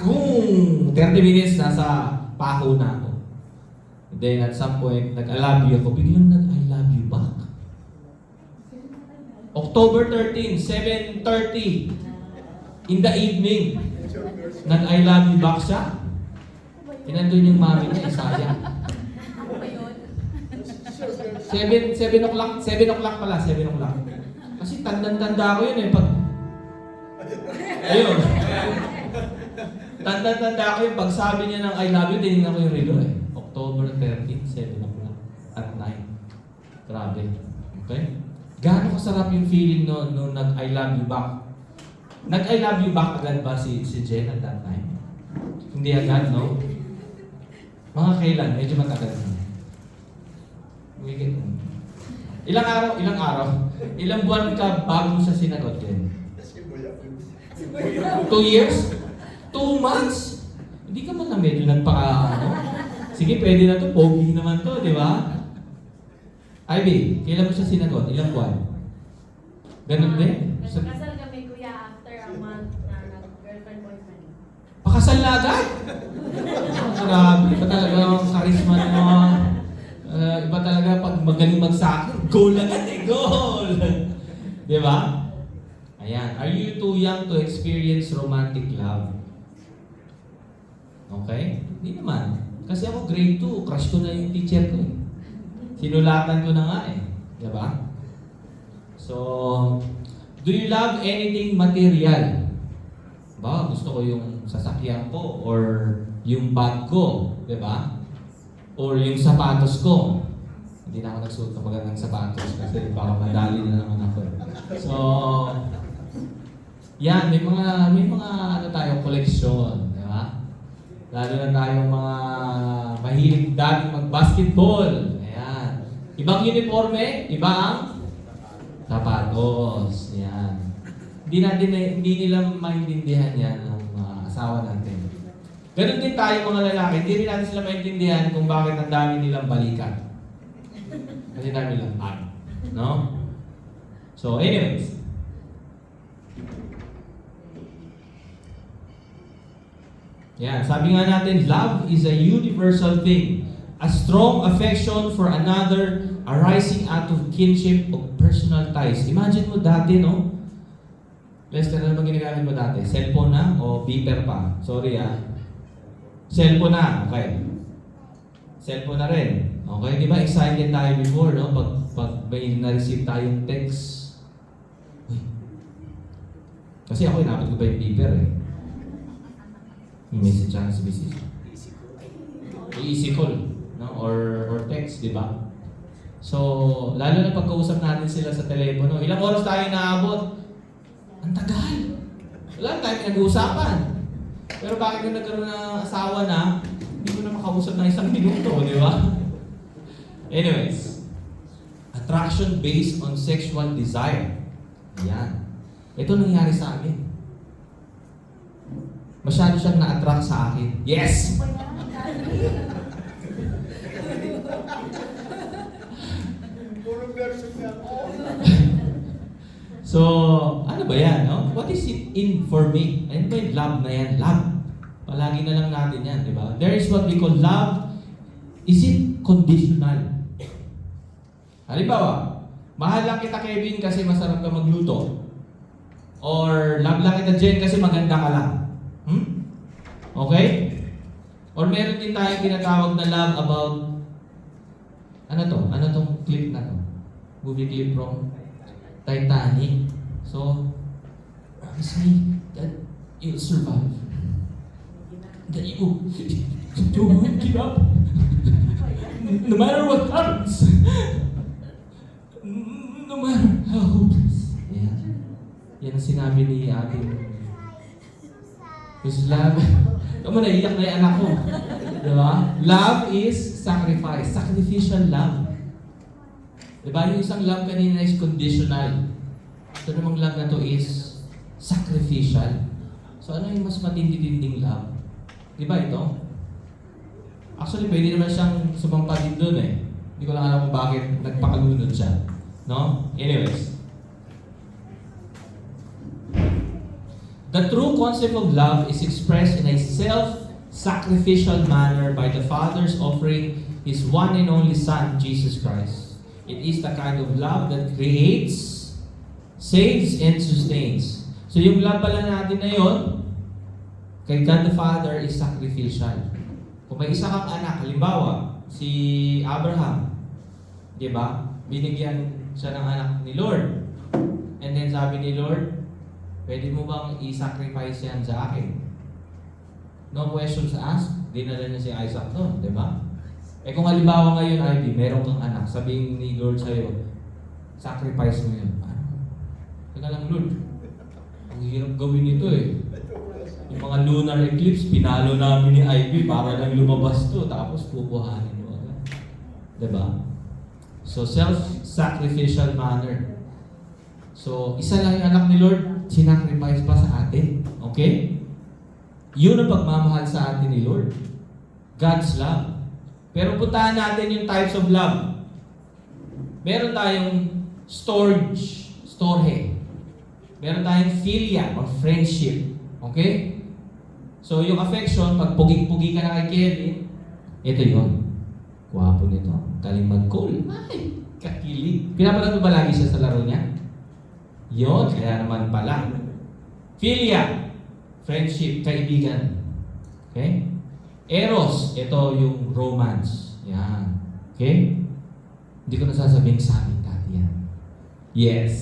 30 minutes, nasa Paco na ako. Then at some point, nag-I love you ako. Biglang nag-I love you back. October 13, 7:30 in the evening. Nag-I love you back siya. Pinandun yung mami niya, sayang. 7 o'clock pala, 7 o'clock. Kasi tanda ko yun eh. Ayun. Tanda ko yun. Pag sabi niya ng I love you, tinignan ko yung relo eh. October 13, 7 o'clock at 9. Grabe. Okay? Gaano kasarap yung feeling no nag-I love you back? Nag-I love you back agad ba si Jen at that time? Hindi agad, no? Mga kailan? Medyo matagal na. Ilang araw? Ilang buwan ka bago mo siya sinagot din? 2 years? 2 months? Hindi ka man na medyo Sige, pwede na to. Pogi naman to, di ba? Ivy, kailan mo siya sinagot? Ilang buwan? Ganun din? Nagkasal kami, kuya, after a month na nag-girlfriend-boyfriend. Pakasal na agad? Grabe, iba talaga ang charisma mo. Iba talaga pag magaling mag-soccer, goal agad eh, goal! Di ba? Ayan. Are you too young to experience romantic love? Okay? Hindi naman. Kasi ako grade 2, crush ko na yung teacher ko eh. Sinulatan ko na nga eh. Di ba? So, do you love anything material? Ba, gusto ko yung sasakyan ko or yung bag ko, di ba? Or yung sapatos ko. Hindi na ako nagsuot ng magandang sapatos kasi baka madali na naman ako. So, yan, may mga ano tayo, koleksyon, di ba? Lalo na tayong mga mahilig dating mag-basketball. Ayan. Ibang uniforme, iba ang sapatos. Ayan. Hindi nila maintindihan yan ng mga asawa natin. Ganun din tayo mga lalaki, hindi rin natin sila maintindihan kung bakit ang dami nilang balikan. Kasi dami nilang pag. No? So anyways. Yan, sabi nga natin, love is a universal thing. A strong affection for another arising out of kinship of personal ties. Imagine mo dati, no? Lester, ano ba ginagamit mo dati? Cellphone na o beeper pa? Sorry Cellphone na, okay. Cellphone na rin. Okay, di ba excited tayo before, no? Pag may na-receive tayong text. Uy. Kasi ako, inabot ko ba yung beeper eh. May message siya sa business. Easy call, no? Or text, di ba? So, lalo na pagkausap natin sila sa telepono, ilang oras tayo naabot? Ang tagal! Wala tayo pinag-uusapan. Pero bakit kung nagkaroon ng asawa na, hindi ko na makausap ng 1 minuto, di ba? Anyways, attraction based on sexual desire. Ayan. Ito nangyari sa amin. Masyado siyang na-attract sa akin. Yes! So, ano ba yan, no? What is it in for me? Ano ba yung love na yan? Love. Palagi na lang natin yan, di ba? There is what we call love. Is it conditional? Halimbawa, mahal lang kita, Kevin, kasi masarap ka magluto. Or love lang kita, Jen, kasi maganda ka lang. Okay? Or meron din tayong tinatawag na love about ano tong clip na to? Movie clip from Titanic. So, promise me that you'll survive. That you won't give up. No matter what happens. No matter how hopeless. Yan. Yan ang sinabi ni ating Whose love? Kamu naiyak na yung anak ko. Diba? Love is sacrifice. Sacrificial love. Diba? Yung isang love kanina is conditional. Ito namang love na to is sacrificial. So ano yung mas matindi-tinding love? Diba ito? Actually, pwede naman siyang sumampa din doon eh. Hindi ko lang alam kung bakit nagpakalunod siya. No? Anyways. The true concept of love is expressed in a self-sacrificial manner by the Father's offering His one and only Son, Jesus Christ. It is the kind of love that creates, saves, and sustains. So yung love pala natin na yun, kay God the Father is sacrificial. Kung may isa kang anak, halimbawa, si Abraham, di ba? Binigyan siya ng anak ni Lord. And then sabi ni Lord, pwede mo bang i-sacrifice yan sa akin? No questions asked. Dinala niya si Isaac doon, di ba? Eh kung halimbawa ngayon, Ivy, meron kang anak, sabihin ni Lord sa'yo, sacrifice mo yun. Teka lang, Lord. Ang hirap gawin ito eh. Yung mga lunar eclipse, pinalo namin ni Ivy para lang lumabas to, tapos pupuhanin mo. Di ba? So, self-sacrificial manner. So, isa lang yung anak ni Lord, sinacrifice pa sa atin. Okay? Yun ang pagmamahal sa atin ni Lord. God's love. Pero puntahan natin yung types of love. Meron tayong storge. Meron tayong philia or friendship. Okay? So, yung affection, pag puging-pugi ka na kay Kevin, ito yun. Gwapo nito. Galing mag-call. Ay, kakilig. Pinapanood mo ba lagi siya sa laro niya? Yun, kaya naman pala. Philia, friendship, kaibigan. Okay? Eros, ito yung romance. Yan. Okay? Hindi ko nasasabing sa amin dati yan. Yes.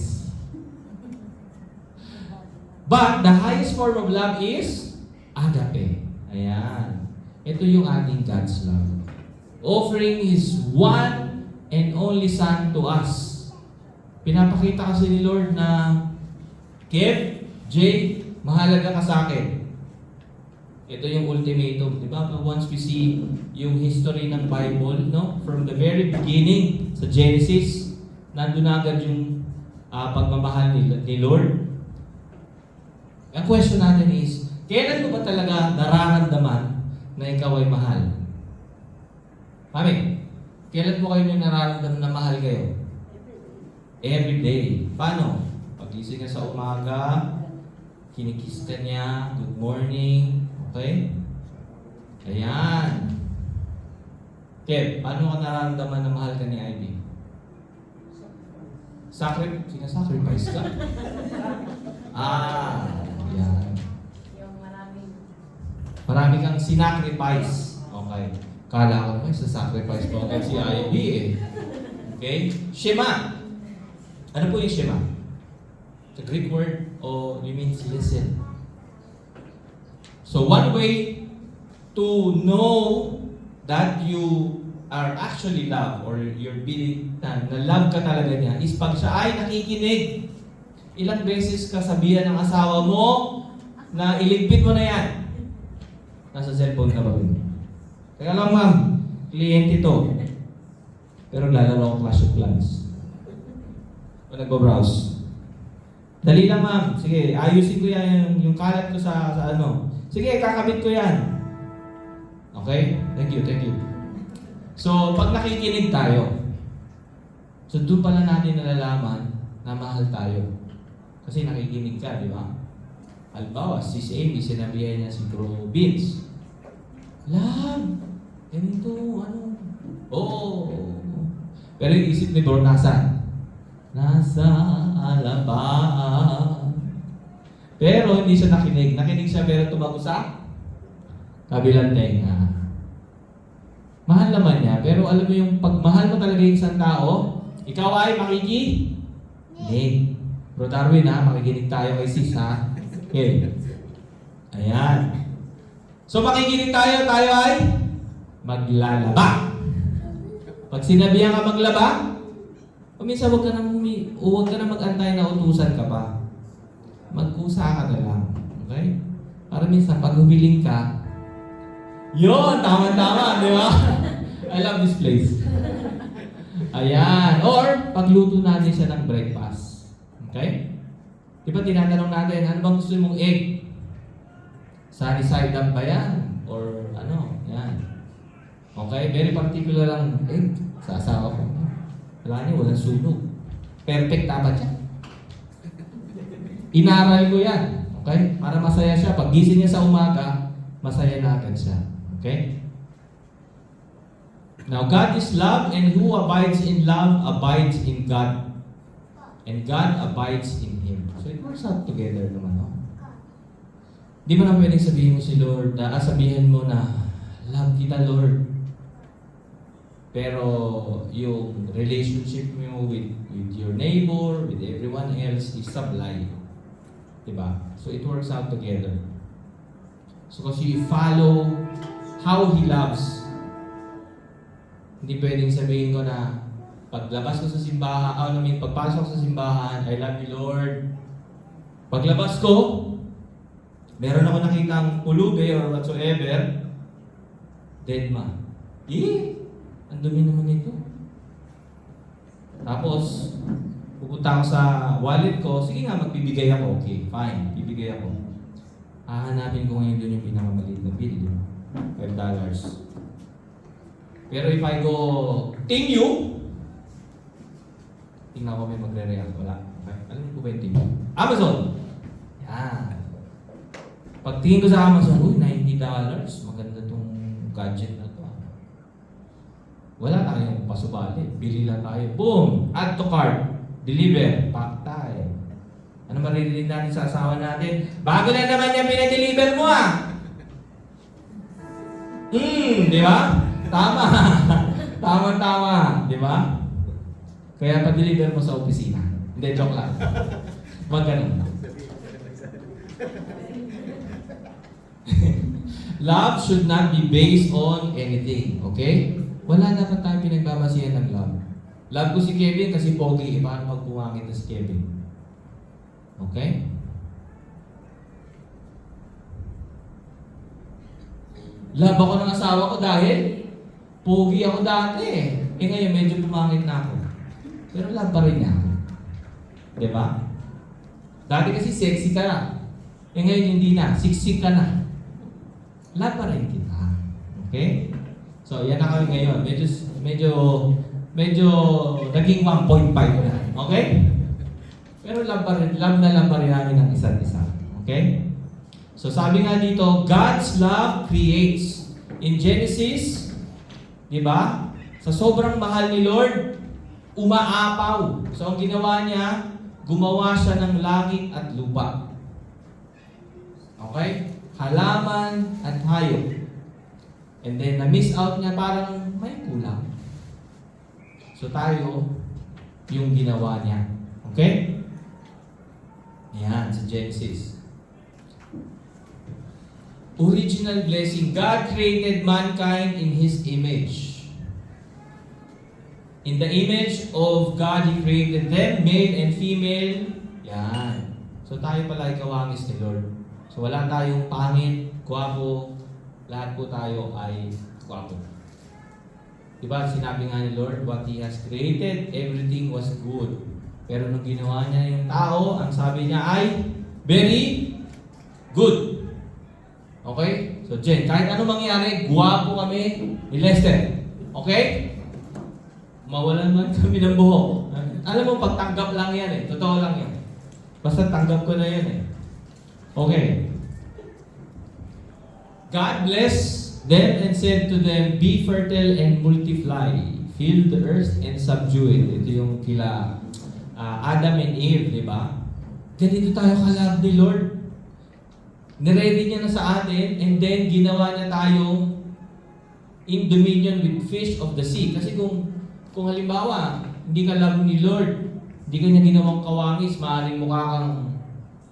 But the highest form of love is agape. Ayan. Ito yung ating God's love. Offering His one and only Son to us. Pinapakita kasi ni Lord na, Kev, Jay, mahalaga ka sa akin. Ito yung ultimatum. Di ba? Once we see yung history ng Bible, no? From the very beginning, sa Genesis, nandun na agad yung pagmamahal ni Lord. Ang question natin is, kailan mo ba talaga nararamdaman na ikaw ay mahal? Mami, kailan mo kayo nararamdaman na mahal kayo? Every day. Paano? Pagising ka sa umaga, kinikiss ka niya, good morning, okay? Ayan. Kev, paano ka nararamdaman na mahal ka ni Ivy? Sinasacrifice ka? Yan. Yung maraming Marami kang sinacrifice. Okay. Kala ko naman, sasacrifice mo agad si Ivy eh. Okay? Shema. Ano po yung Shema? The Greek word, or it means listen. So one way to know that you are actually loved or you're being na-love ka talaga niya is pag siya ay nakikinig. Ilang beses ka sabihan ng asawa mo na iligpit mo na yan. Nasa cellphone ka ba? Kaya lang ma'am, kliyente to. Pero lalaro ako Clash of Clans. O nagbo-browse. Dali lang ma'am. Sige, ayusin ko yan yung kalat ko sa ano. Sige, kakabit ko yan. Okay? Thank you. So, pag nakikinig tayo, so doon pala natin nalalaman na mahal tayo. Kasi nakikinig ka, di ba? Halimbawa, Sis Amy, sinabihan niya si Bro Vince, love, ganito, ano? Oo. Pero yung isip ni Bro, nasaan? Nasa alabaan. Pero hindi siya nakinig. Nakinig siya pero tumago sa kabilang tenga. Mahal naman niya, pero alam mo yung pagmahal mo talaga yung isang tao, ikaw ay makikinig. Bro Darwin ha, makikinig tayo kay sis ha. Okay. Ayan. So makikinig tayo ay maglalaba. Pag sinabihan ka maglaba, o minsan huwag ka nang huwag ka na mag-antay na utusan ka pa. Mag-usa ka na lang. Okay? Para minsan, pag humiling ka, yun! Tama-tama, di ba? I love this place. Ayan. Or, pagluto natin siya ng breakfast. Okay? Di ba tinatanong natin, ano bang gusto mong egg? Sunny side up ba yan? Or ano? Yan. Okay? Very particular lang egg sa asawa ko. Wala niya, walang sunog. Perfect dapat yan. Inaral ko yan. Okay? Para masaya siya. Pag gising niya sa umaga, masaya na agad siya. Okay? Now, God is love, and who abides in love abides in God. And God abides in Him. So it works out together naman, no? Di mo na pwedeng sabihin mo si Lord, sabihin mo na, love kita, Lord. Pero yung relationship mo with your neighbor, with everyone else, is sablay. Diba? So it works out together. So kasi you follow how He loves. Hindi pwedeng sabihin ko na paglabas ko sa simbahan, pagpasok sa simbahan, I love you, Lord. Paglabas ko, meron ako nakitang pulube or whatsoever, dead ma. Ang dumi naman ito. Tapos, pupunta ako sa wallet ko, sige nga, magbibigay ako. Okay, fine, bibigay ako. Hahanapin ko ngayon doon yung pinakamaliit na bill, yun. $5. Pero if I go, ting you, tingnan ko may magre-react. Wala. Okay? Alam mo ba yung ting you? Amazon! Yan. Pagtingin ko sa Amazon, $90. Maganda tong gadget na to. Wala tayong pasubali. Bili lang tayo. Boom! Add to cart. Deliver. Pack tayo. Ano maririnig natin sa asawa natin? Bago na naman yung pinadeliver mo di ba? Tama. Tama. Di ba? Kaya pa-deliver mo sa opisina. Hindi, joke lang. Wag ganun. Love should not be based on anything. Okay? Wala dapat tayong pinagbabasihan ng love. Love ko si Kevin kasi pogi. Paano magpumangit na si Kevin? Okay? Love ako ng asawa ko dahil pogi ako dati. Ngayon medyo pumangit na ako. Pero love pa rin niya ako. Diba? Dati kasi sexy ka na. Ngayon hindi na. Siksik ka na. Love pa rin kita. Okay? So, yan na kami ngayon. Medyo naging 1.5 na. Okay? Pero love na pa rin namin ang isa't isa. Okay? So, sabi nga dito, God's love creates. In Genesis, di ba? Sa sobrang mahal ni Lord, umaapaw. So, ang ginawa niya, gumawa siya ng langit at lupa. Okay? Halaman at hayop. And then, na-miss out niya parang may kulang. So, tayo, yung ginawa niya. Okay? Yan, sa Genesis. Original blessing. God created mankind in His image. In the image of God, He created them, male and female. Yan. So, tayo pala ay kawangis ni Lord. So, wala tayong pangit, gwapo. Lahat po tayo ay gwapo. Diba, sinabi nga ni Lord, what He has created, everything was good. Pero nung ginawa niya yung tao, ang sabi niya ay very good. Okay? So, Jen, kahit ano mangyari, gwapo kami ni Lester. Okay? Mawalan man kami ng buhok. Alam mo, pagtanggap lang yan eh. Totoo lang yan. Basta tanggap ko na yan eh. Okay. God blessed them and said to them, be fertile and multiply. Fill the earth and subdue it. Ito yung kila Adam and Eve, di ba? Ganito tayo kalab ni Lord. Niready niya na sa atin and then ginawa niya tayong in dominion with fish of the sea. Kasi kung halimbawa, hindi ka love ni Lord, hindi ka niya ginawang kawangis, maaaring mukha kang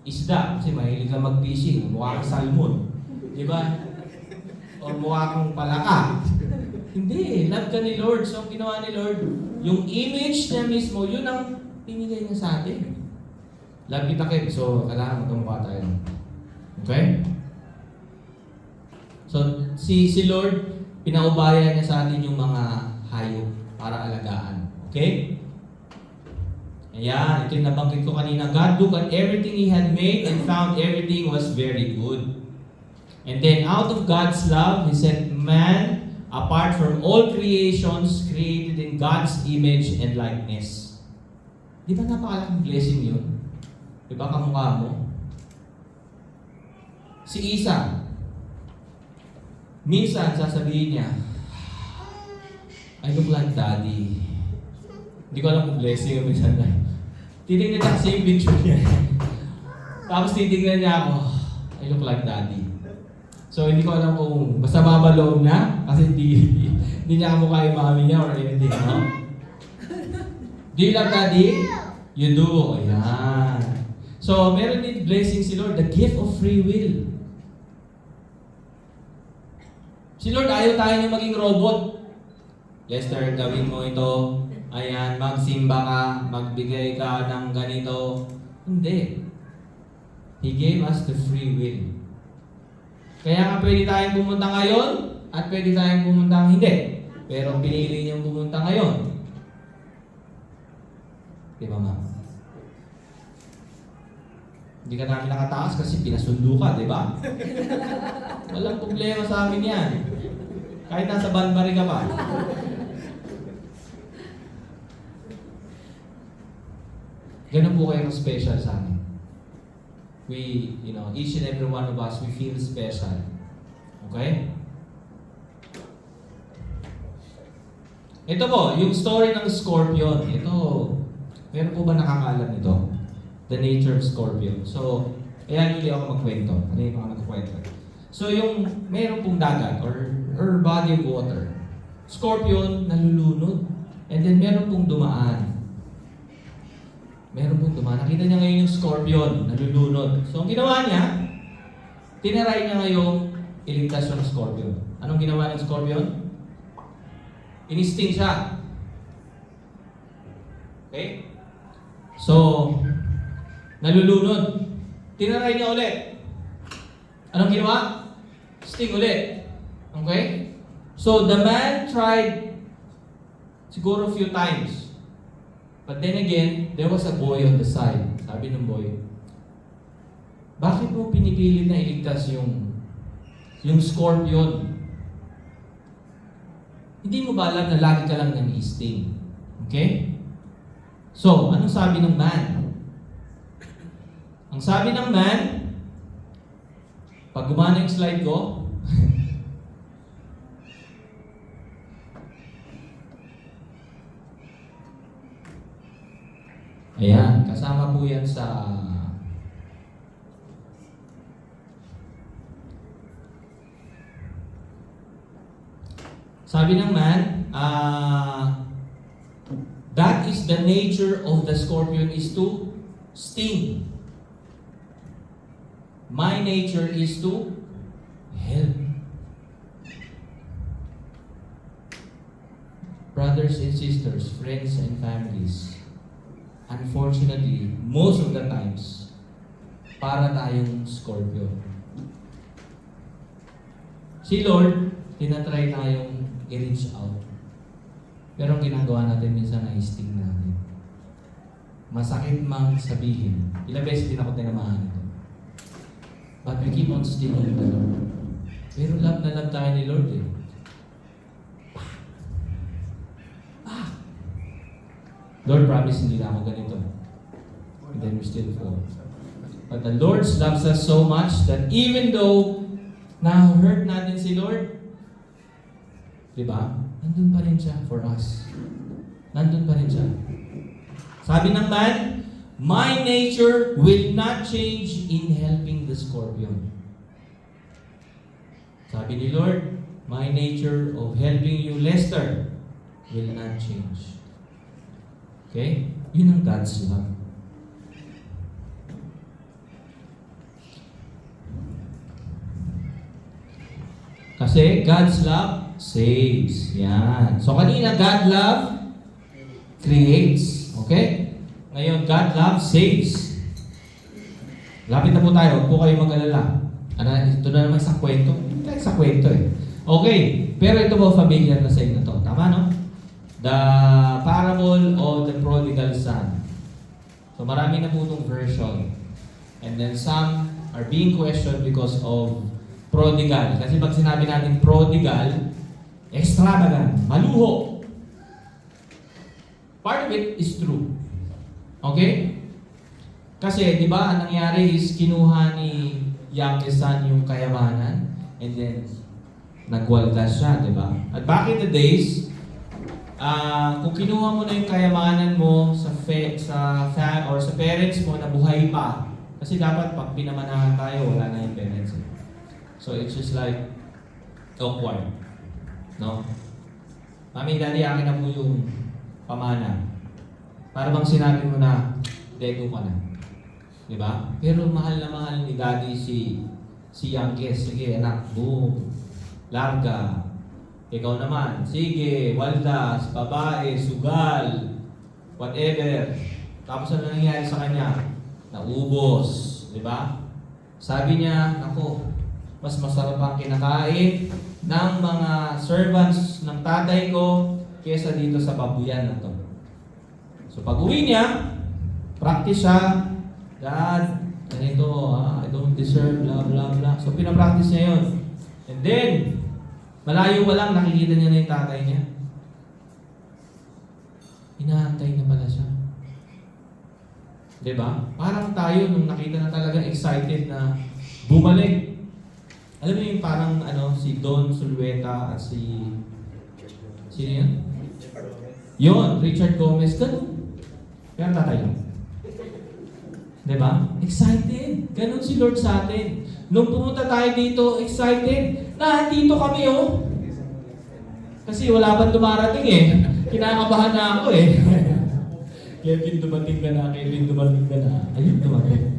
isda. Kasi mahilig ka mag-fishing, mukha kang salmon. Di ba? O mukha kang palaka. Hindi, love ka ni Lord. So, ang ginawa ni Lord, yung image niya mismo, yun ang Pinigay niya sa atin. Love kita, Kev. So, kailangan magkamukha tayo. Okay? So, si Lord, pinaubaya niya sa atin yung mga hayop para alagaan. Okay? Ayan, ito yung nabanggit ko kanina. God looked at everything He had made and found everything was very good. And then, out of God's love, He set man apart from all creations created in God's image and likeness. Di ba napakalaking blessing yun? Di ba kamukha mo? Si Isa, minsan sasabihin niya, I look like daddy. Hindi ko alam kung blessing o minsan na. Titignan niya kasi yung picture niya. Tapos titignan niya ako, I look like daddy. So hindi ko alam kung basta mabalong na kasi hindi niya kamukha yung mami niya or anything, no? Do you love daddy? You do. Ayan. So, meron din blessing si Lord, the gift of free will. Si Lord, ayaw tayo na maging robot. Lester, gawin mo ito. Ayan, magsimba ka, magbigay ka ng ganito. Hindi. He gave us the free will. Kaya nga pwede tayong pumunta ngayon at pwede tayong pumunta hindi. Pero pinili niyong pumunta ngayon. Di ba, ma'am? Hindi ka namin nakatakas kasi pinasundo ka, di ba? Walang problema sa amin yan. Kahit nasa Banbari ka pa. Ganun po kayo special sa amin. We, each and every one of us, we feel special. Okay? Ito po, yung story ng scorpion. Ito, meron po ba nakakalam nito? The nature of scorpion. So, kaya hindi ako magkwento. Ano yung mga nagkwento? So, yung meron pong dagat or body of water. Scorpion, nalulunod. And then, meron pong dumaan. Meron pong dumaan. Nakita niya ngayon yung scorpion, nalulunod. So, ang ginawa niya, tinaray niya ngayong iligtas yung scorpion. Anong ginawa ng scorpion? Inisting siya. Okay? So, nalulunod. Tinaray niya ulit. Anong ginawa? Sting ulit. Okay? So, the man tried siguro a few times. But then again, there was a boy on the side. Sabi ng boy, bakit mo pinipilit na iligtas yung scorpion? Hindi mo ba alam na lagi ka lang nang-sting? Okay? So, anong sabi ng man? Ang sabi ng man, pag gumana yung slide ko, ayan, kasama po yan sa sabi ng man, that is the nature of the scorpion is to sting. My nature is to help. Brothers and sisters, friends and families, unfortunately, most of the times, para tayong scorpion. Si Lord, tinatry tayong i-reach out. Pero ang ginagawa natin minsan na sting natin. Masakit mang sabihin. Ilang beses din ako tinamahan ito. But we keep on stinging the Lord. Pero love na love tayo ni Lord eh. Lord promise hindi na ako ganito. And then we still fall. But the Lord loves us so much that even though na-hurt natin si Lord, diba? Nandun pa rin siya for us. Nandun pa rin siya. Sabi ng man, my nature will not change in helping the scorpion. Sabi ni Lord, my nature of helping you, Lester, will not change. Okay? Yun ang God's love. Kasi God's love saves. Yan. So kanina, God love creates. Okay? Ngayon, God loves saves. Lapit na po tayo, huwag po kayo mag-alala. Ito na naman sa kwento. Hindi tayo sa kwento eh. Okay, pero ito po familiar na sa inyo to. Tama, no? The parable of the prodigal son. So marami na po itong version. And then some are being questioned because of prodigal. Kasi pag sinabi natin prodigal, extravagant, maluho. Part of it is true. Okay? Kasi, di ba, ang nangyari is kinuha ni youngest son yung kayamanan and then nagwaldas siya, di ba? At back in the days, kung kinuha mo na yung kayamanan mo sa parents mo na buhay pa, kasi dapat pag pinamanahan tayo, wala na yung parents. So it's just like awkward. No? Mami, daddy, akin na po yung pamana. Para bang sinabi mo na, dego ka na. Diba? Pero mahal na mahal ni daddy si youngest. Sige, anak, boom. Larga. Ikaw naman. Sige, waldas, babae, sugal, whatever. Tapos ano nangyari sa kanya? Naubos. Diba? Sabi niya, ako, mas masarap ang kinakain ng mga servants ng tatay ko kesa dito sa babuyan na to. So pag uwi niya, practice siya. Dad, ganito, I don't deserve, blah, blah, blah. So, pinapractice niya yun. And then, malayo pa lang, nakikita niya na yung tatay niya. Inaantay na pala siya. Diba? Parang tayo, nung nakita na talaga excited na bumalik. Alam mo yung parang, si Don Zulueta at sino yun? Yun, Richard Gomez. Ganun. Kaya tatay lang. Diba? Excited. Ganon si Lord sa atin. Nung pumunta tayo dito, excited. Nandito kami, oh. Kasi wala pa dumarating eh. Kinakabahan na ako eh. Kevin, dumating ka na. Kevin, dumating ka na. Ayun, dumating.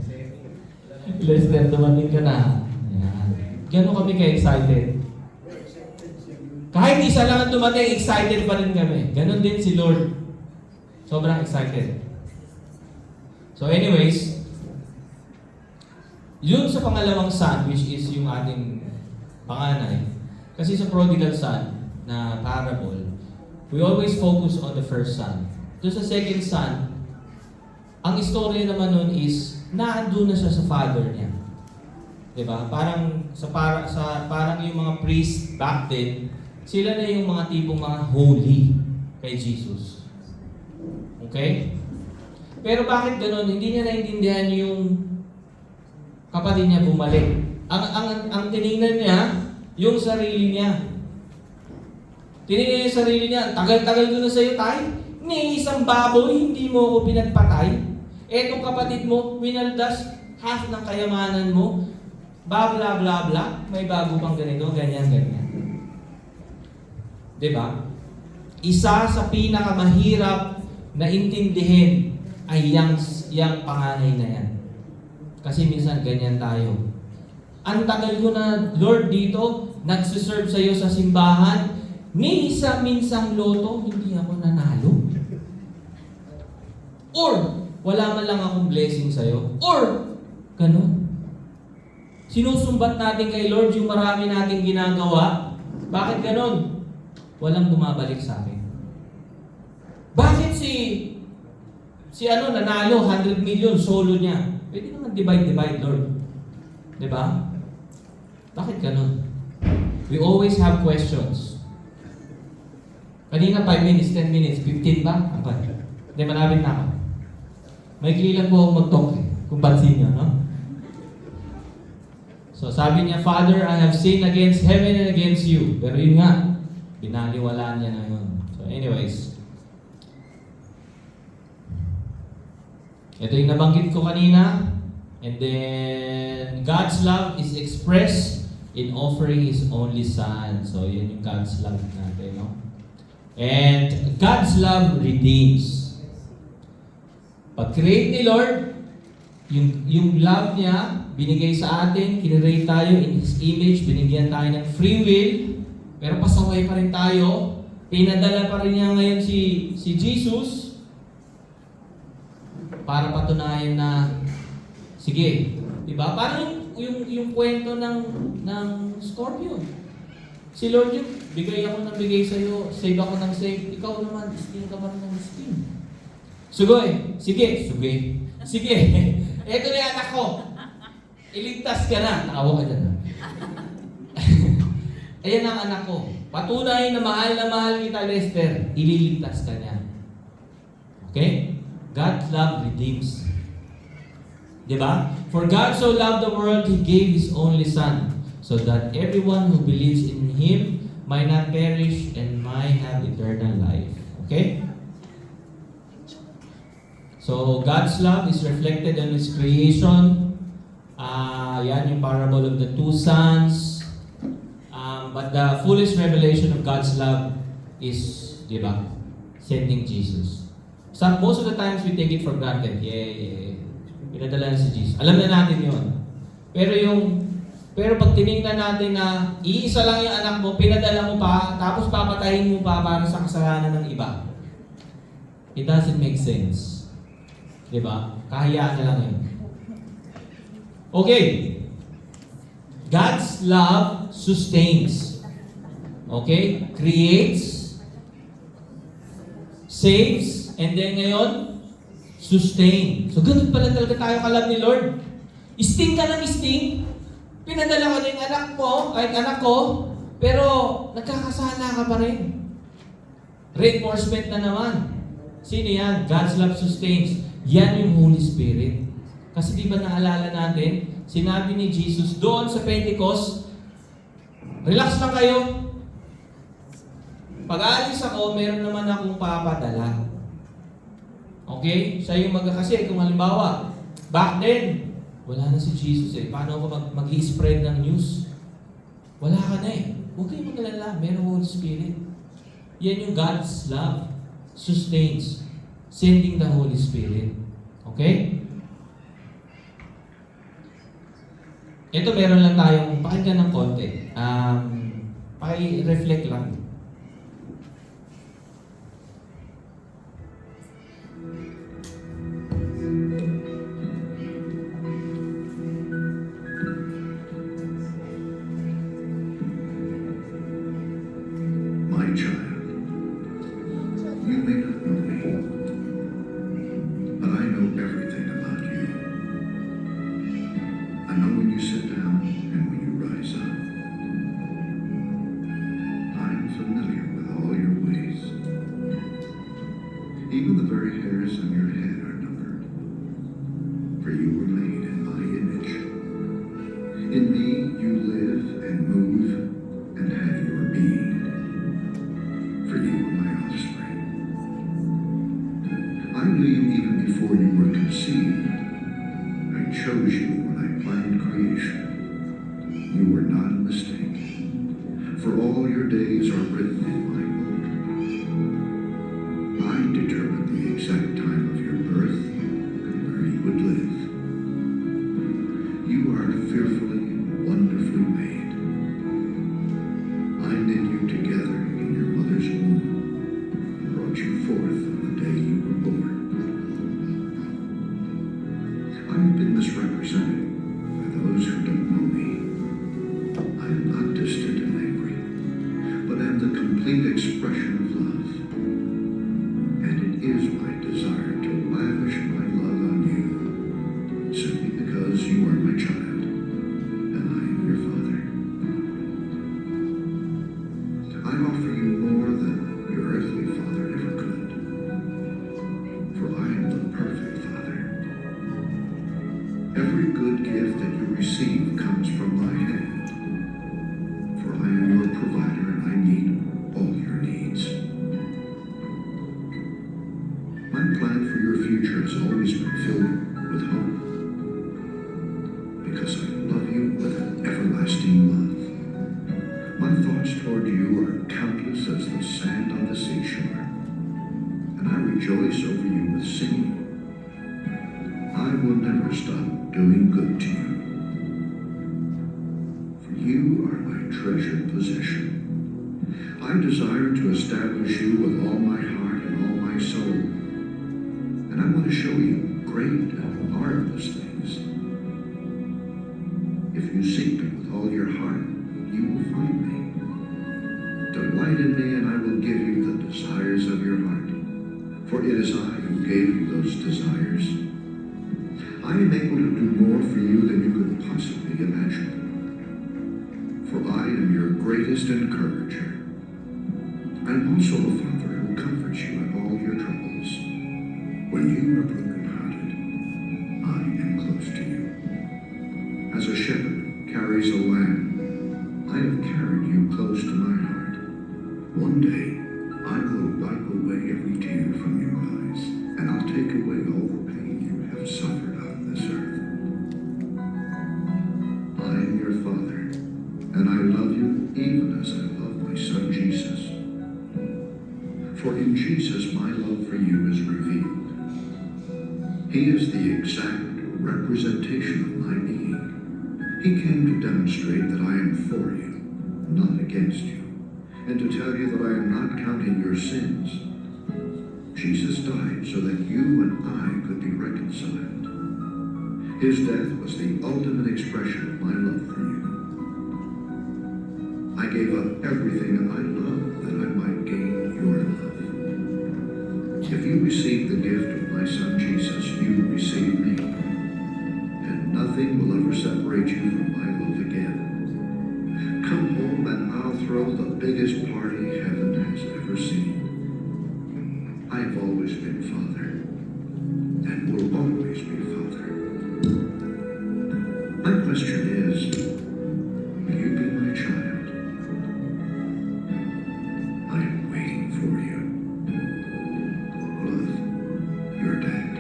Lester, dumating ka na. Ayan. Ganon kami ka-excited. Kahit isa lang ang dumating, excited pa rin kami. Ganon din si Lord. Sobrang excited. So anyways, yun sa pangalawang son, which is yung ating panganay. Kasi sa prodigal son na parable, we always focus on the first son. Doon sa second son, ang istorya naman nun is, naandun na siya sa father niya. Diba? Parang parang yung mga priest back then, sila na yung mga tipong mga holy kay Jesus. Okay? Pero bakit ganun? Hindi niya naintindihan yung kapatid niya bumalik. Ang tinignan niya, yung sarili niya. Tinignan niya yung sarili niya, tagal-tagal ko na sa'yo, tay. Ni isang baboy, hindi mo ako pinagpatay. Etong kapatid mo, winaldas half ng kayamanan mo. Bla bla bla bla. May bago pang ganito, ganyan, ganyan. Diba? Isa sa pinakamahirap na intindihin ay yang panganay na yan. Kasi minsan ganyan tayo. Ang tagal ko na, Lord, dito, nagsiserve sa'yo sa simbahan, ni isa-minsang loto, hindi ako nanalo. Or, wala man lang akong blessing sa'yo. Or, ganun. Sinusumbat natin kay Lord yung marami nating ginagawa. Bakit ganun? Walang bumabalik sa akin. Bakit si nanalo, 100 million, solo niya? Pwede naman divide, Lord. Diba? Bakit ganun? We always have questions. Kanina 5 minutes, 10 minutes, 15 ba? Apat. Hindi, malapit na ako. May kailan po akong mag-talk kung pansin niyo, no? So sabi niya, Father, I have sinned against heaven and against you. Pero yun nga, binaliwalaan niya na yun. So anyways, ito yung nabanggit ko kanina. And then, God's love is expressed in offering His only Son. So, yun yung God's love natin, no? And God's love redeems. Pag-create ni Lord, yung love niya, binigay sa atin, kinirate tayo in His image, binigyan tayo ng free will, pero pasaway pa rin tayo. Pinadala pa rin niya ngayon si Jesus. para patunayan na, sige, diba? Parang yung kwento ng Scorpio. Si Lord yung bigay ako ng bigay sa'yo, save ako ng save, ikaw naman, sting ka pa rin ng sting. Sige, eto na yung anak ko. Iligtas ka na. Nakawa ka dyan. Ayan ang anak ko. Patunay na mahal kita, Lester. Ililigtas ka niya. Okay? God's love redeems. Diba? For God so loved the world, He gave His only Son, so that everyone who believes in Him might not perish and might have eternal life. Okay? So, God's love is reflected in His creation. Yan yung parable of the two sons. But the fullest revelation of God's love is, di ba, sending Jesus. Most of the times we take it for granted. Pinadala na si Jesus. Alam na natin yun. Pero pag tinignan natin na iisa lang yung anak mo, pinadala mo pa, tapos papatayin mo pa para sa kasalanan ng iba. It doesn't make sense. Diba? Kahiyaan na lang yun. Okay. God's love sustains. Okay? Creates, saves, and then ngayon, sustain. So, ganun pala talaga tayo kalab ni Lord. Sting ka ng sting. Pinadala ko na yung anak ko, pero nagkakasala ka pa rin. Reinforcement na naman. Sino yan? God's love sustains. Yan yung Holy Spirit. Kasi di ba naalala natin, sinabi ni Jesus doon sa Pentecost, relax lang kayo. Pag aalis ako, meron naman akong papadala. Okay? Siya yung kasi kung halimbawa, back then, wala na si Jesus eh. Paano ako mag-i-spread ng news? Wala ka na eh. Huwag kayong mag-alala. Meron Holy Spirit. Yan yung God's love. Sustains. Sending the Holy Spirit. Okay? Ito meron lang tayong pakinggan ng konti. Paki-reflect lang. My child, you may not know me, but I know everything about you. I know when you sit down and when you rise up. I am familiar with all your ways. Even the very hairs on your head are numbered. For you were made in my image. In me you live and move and have your being. For you are my offspring. I knew you even before you were conceived. I chose you when I planned creation. You were not a mistake. For all your days are written in my book. I determined the exact time of your birth and where you would live. You are fearfully, wonderfully made. I knit you together in your mother's womb and brought you forth on the day you were born. I have been misrepresented by those who don't know me. I am not distant and angry, but am the complete expression of love. And it is my desire to lavish my love on you, simply because you are my child, and I am your father. I offer you more than your earthly father ever could, for I am the perfect father. Every good gift that you receive comes from my hand, for I am your provider and I meet all your needs. My plan for your future has always been filled with hope, because I love you with an everlasting love. My thoughts toward you are countless as the sand on the seashore, and I rejoice over you with singing. I will never stop doing good to you, for you are my treasured possession. I desire to establish you with all my heart and all my soul, and I want to show you great and marvelous things. If you seek me with all your heart, you will find me. Delight in me, and I will give you the desires of your heart. For it is I who gave you those desires. I am able to do more for you than you could possibly imagine. For I am your greatest encourager. I am also the Father who comforts you in all your troubles. When you are brokenhearted, I am close to you. As a shepherd carries a lamb, I have carried you close to my heart. One day, I will wipe away every tear from your eyes, and I'll take away all the pain you have suffered on this earth. I am your Father, and I love you even as I love my Son Jesus. For in Jesus my love for you is revealed. He is the exact representation of my being. He came to demonstrate that I am for you, not against you, and to tell you that I am not counting your sins. Jesus died so that you and I could be reconciled. His death was the ultimate expression of my love for you. I gave up everything I love that I might gain your love. If you receive the gift of my Son Jesus, you receive me, and nothing will ever separate you from my love again. Come home and I'll throw the biggest party heaven has ever seen. I've always been Father, and will always be Father. My question is, will you be my child? I am waiting for you. Love, your dad.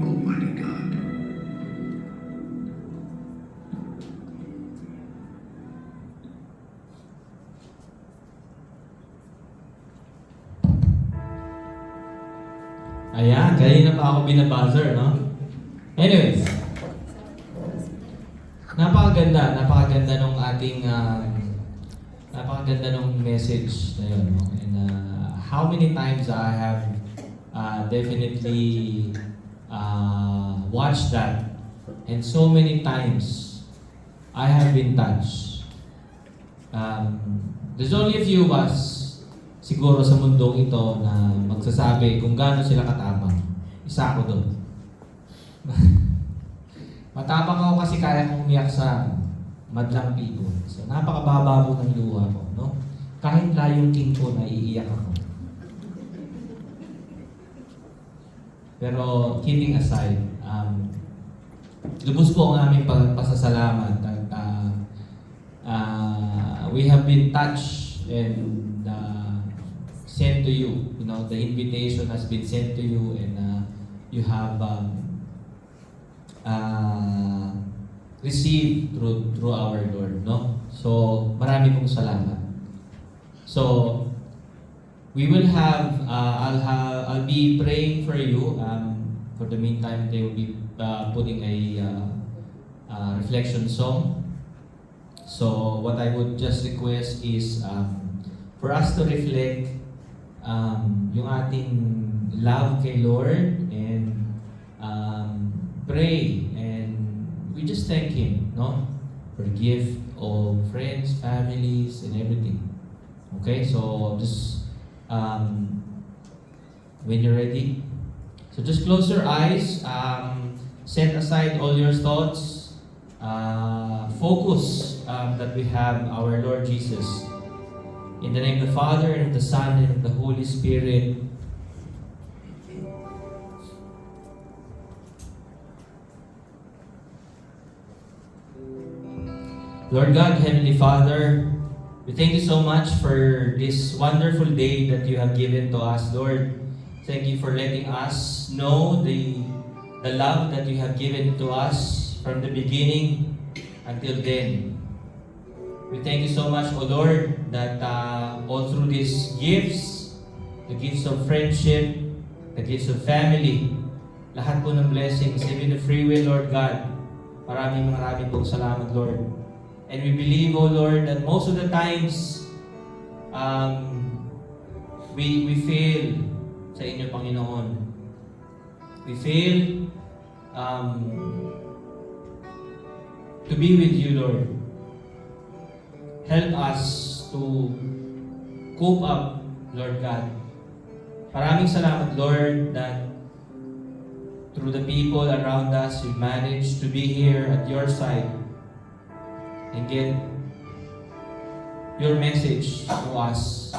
Almighty God. Ayan, kanina pa ako binabuzzer, no? Anyways, napakaganda nung ating, napakaganda nung message na yun, no? And how many times I have definitely watched that, and so many times I have been touched. There's only a few of us siguro sa mundong ito na magsasabi kung gaano sila katapang. Isa ako doon. Matapang ako kasi kaya kong umiyak sa madlang people. So napakababa po ng luha ko, no? Kahit layong king ko, naiiyak ako. Pero kidding aside, lubos po ang aming pasasalamat at we have been touched and sent to you. You know, the invitation has been sent to you, and you have received through our Lord, no? So marami pong salamat. So we will have I'll be praying for you. For the meantime, they will be putting a reflection song. So what I would just request is for us to reflect yung ating love kay Lord, and pray, and we just thank Him, no? For gift of friends, families, and everything. Okay, so just when you're ready, so just close your eyes, set aside all your thoughts, focus that we have our Lord Jesus. In the name of the Father, and of the Son, and of the Holy Spirit. Lord God, Heavenly Father, we thank you so much for this wonderful day that you have given to us, Lord. Thank you for letting us know the love that you have given to us from the beginning until then. We thank you so much, O Lord, that all through these gifts, the gifts of friendship, the gifts of family, lahat po ng blessings, even the free will, Lord God, maraming pong salamat, Lord. And we believe, O Lord, that most of the times, we fail sa inyo, Panginoon. we fail to be with you, Lord. Help us to cope up, Lord God. Maraming salamat, Lord, that through the people around us, we managed to be here at your side and get your message to us.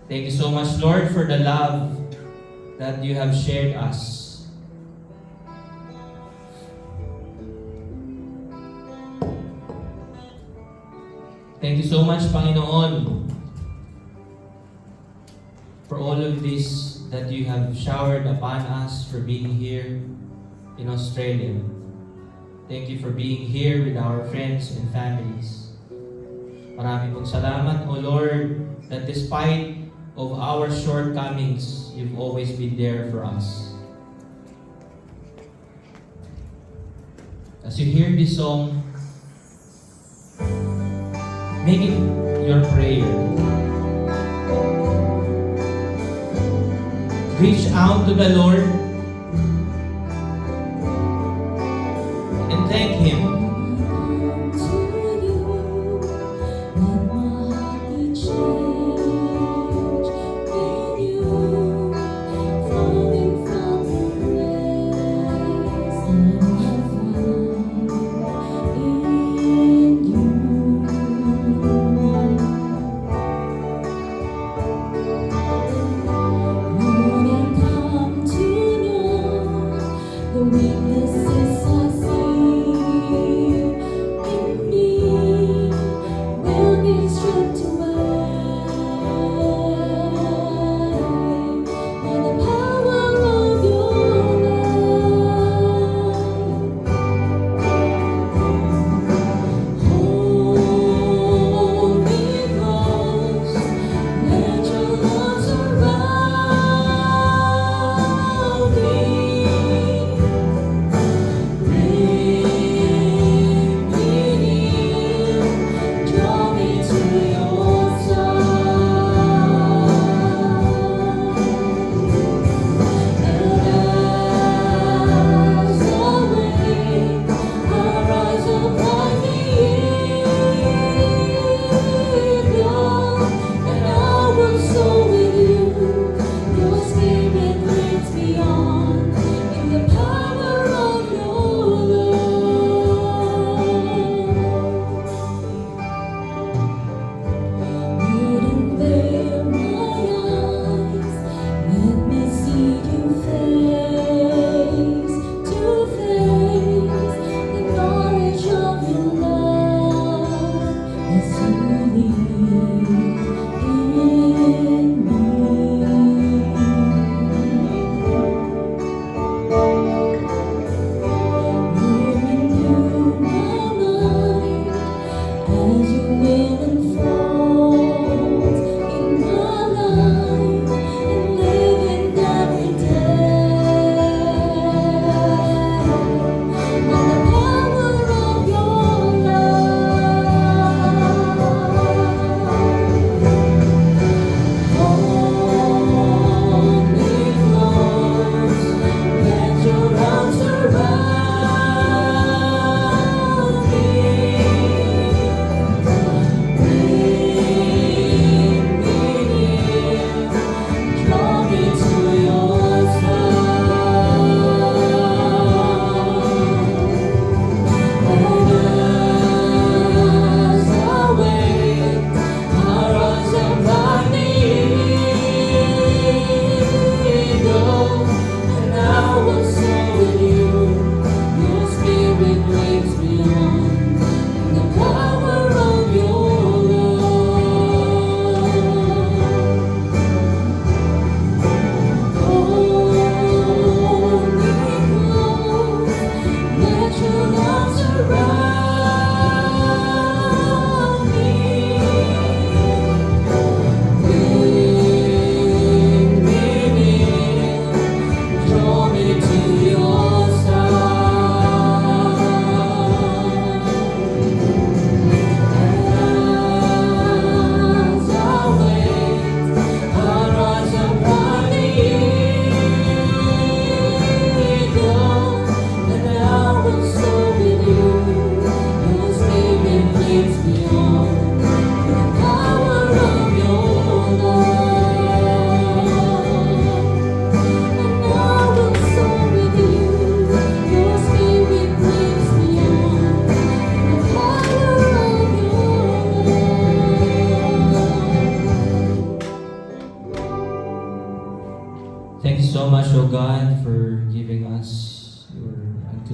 Thank you so much, Lord, for the love that you have shared us. Thank you so much, Panginoon, for all of this that you have showered upon us, for being here in Australia. Thank you for being here with our friends and families. Marami pong salamat, O Lord, that despite of our shortcomings, you've always been there for us. As you hear this song, make it your prayer. Reach out to the Lord and thank Him.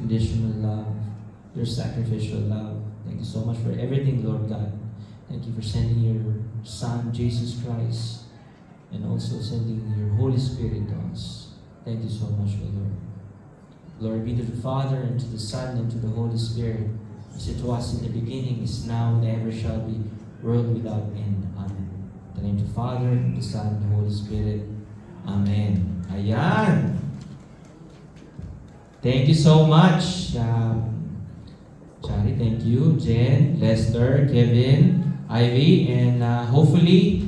unconditional love, your sacrificial love. Thank you so much for everything, Lord God. Thank you for sending your Son, Jesus Christ, and also sending your Holy Spirit to us. Thank you so much, O Lord. Glory be to the Father, and to the Son, and to the Holy Spirit, as it was in the beginning, is now, and ever shall be, world without end. Amen. In the name of the Father, the Son, and the Holy Spirit. Amen. Ayan. Thank you so much. Chari, thank you. Jen, Lester, Kevin, Ivy, and hopefully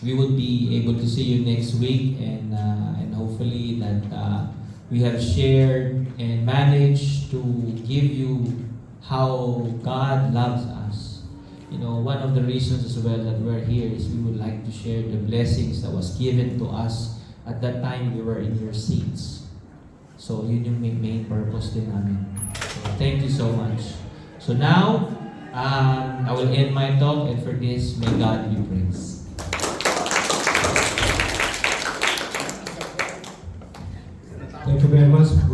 we will be able to see you next week, and hopefully that we have shared and managed to give you how God loves us. You know, one of the reasons as well that we're here is we would like to share the blessings that was given to us at that time we were in your seats. So yun yung main purpose din namin. So thank you so much. So now, I will end my talk, and for this, may God be praised. Thank you very much.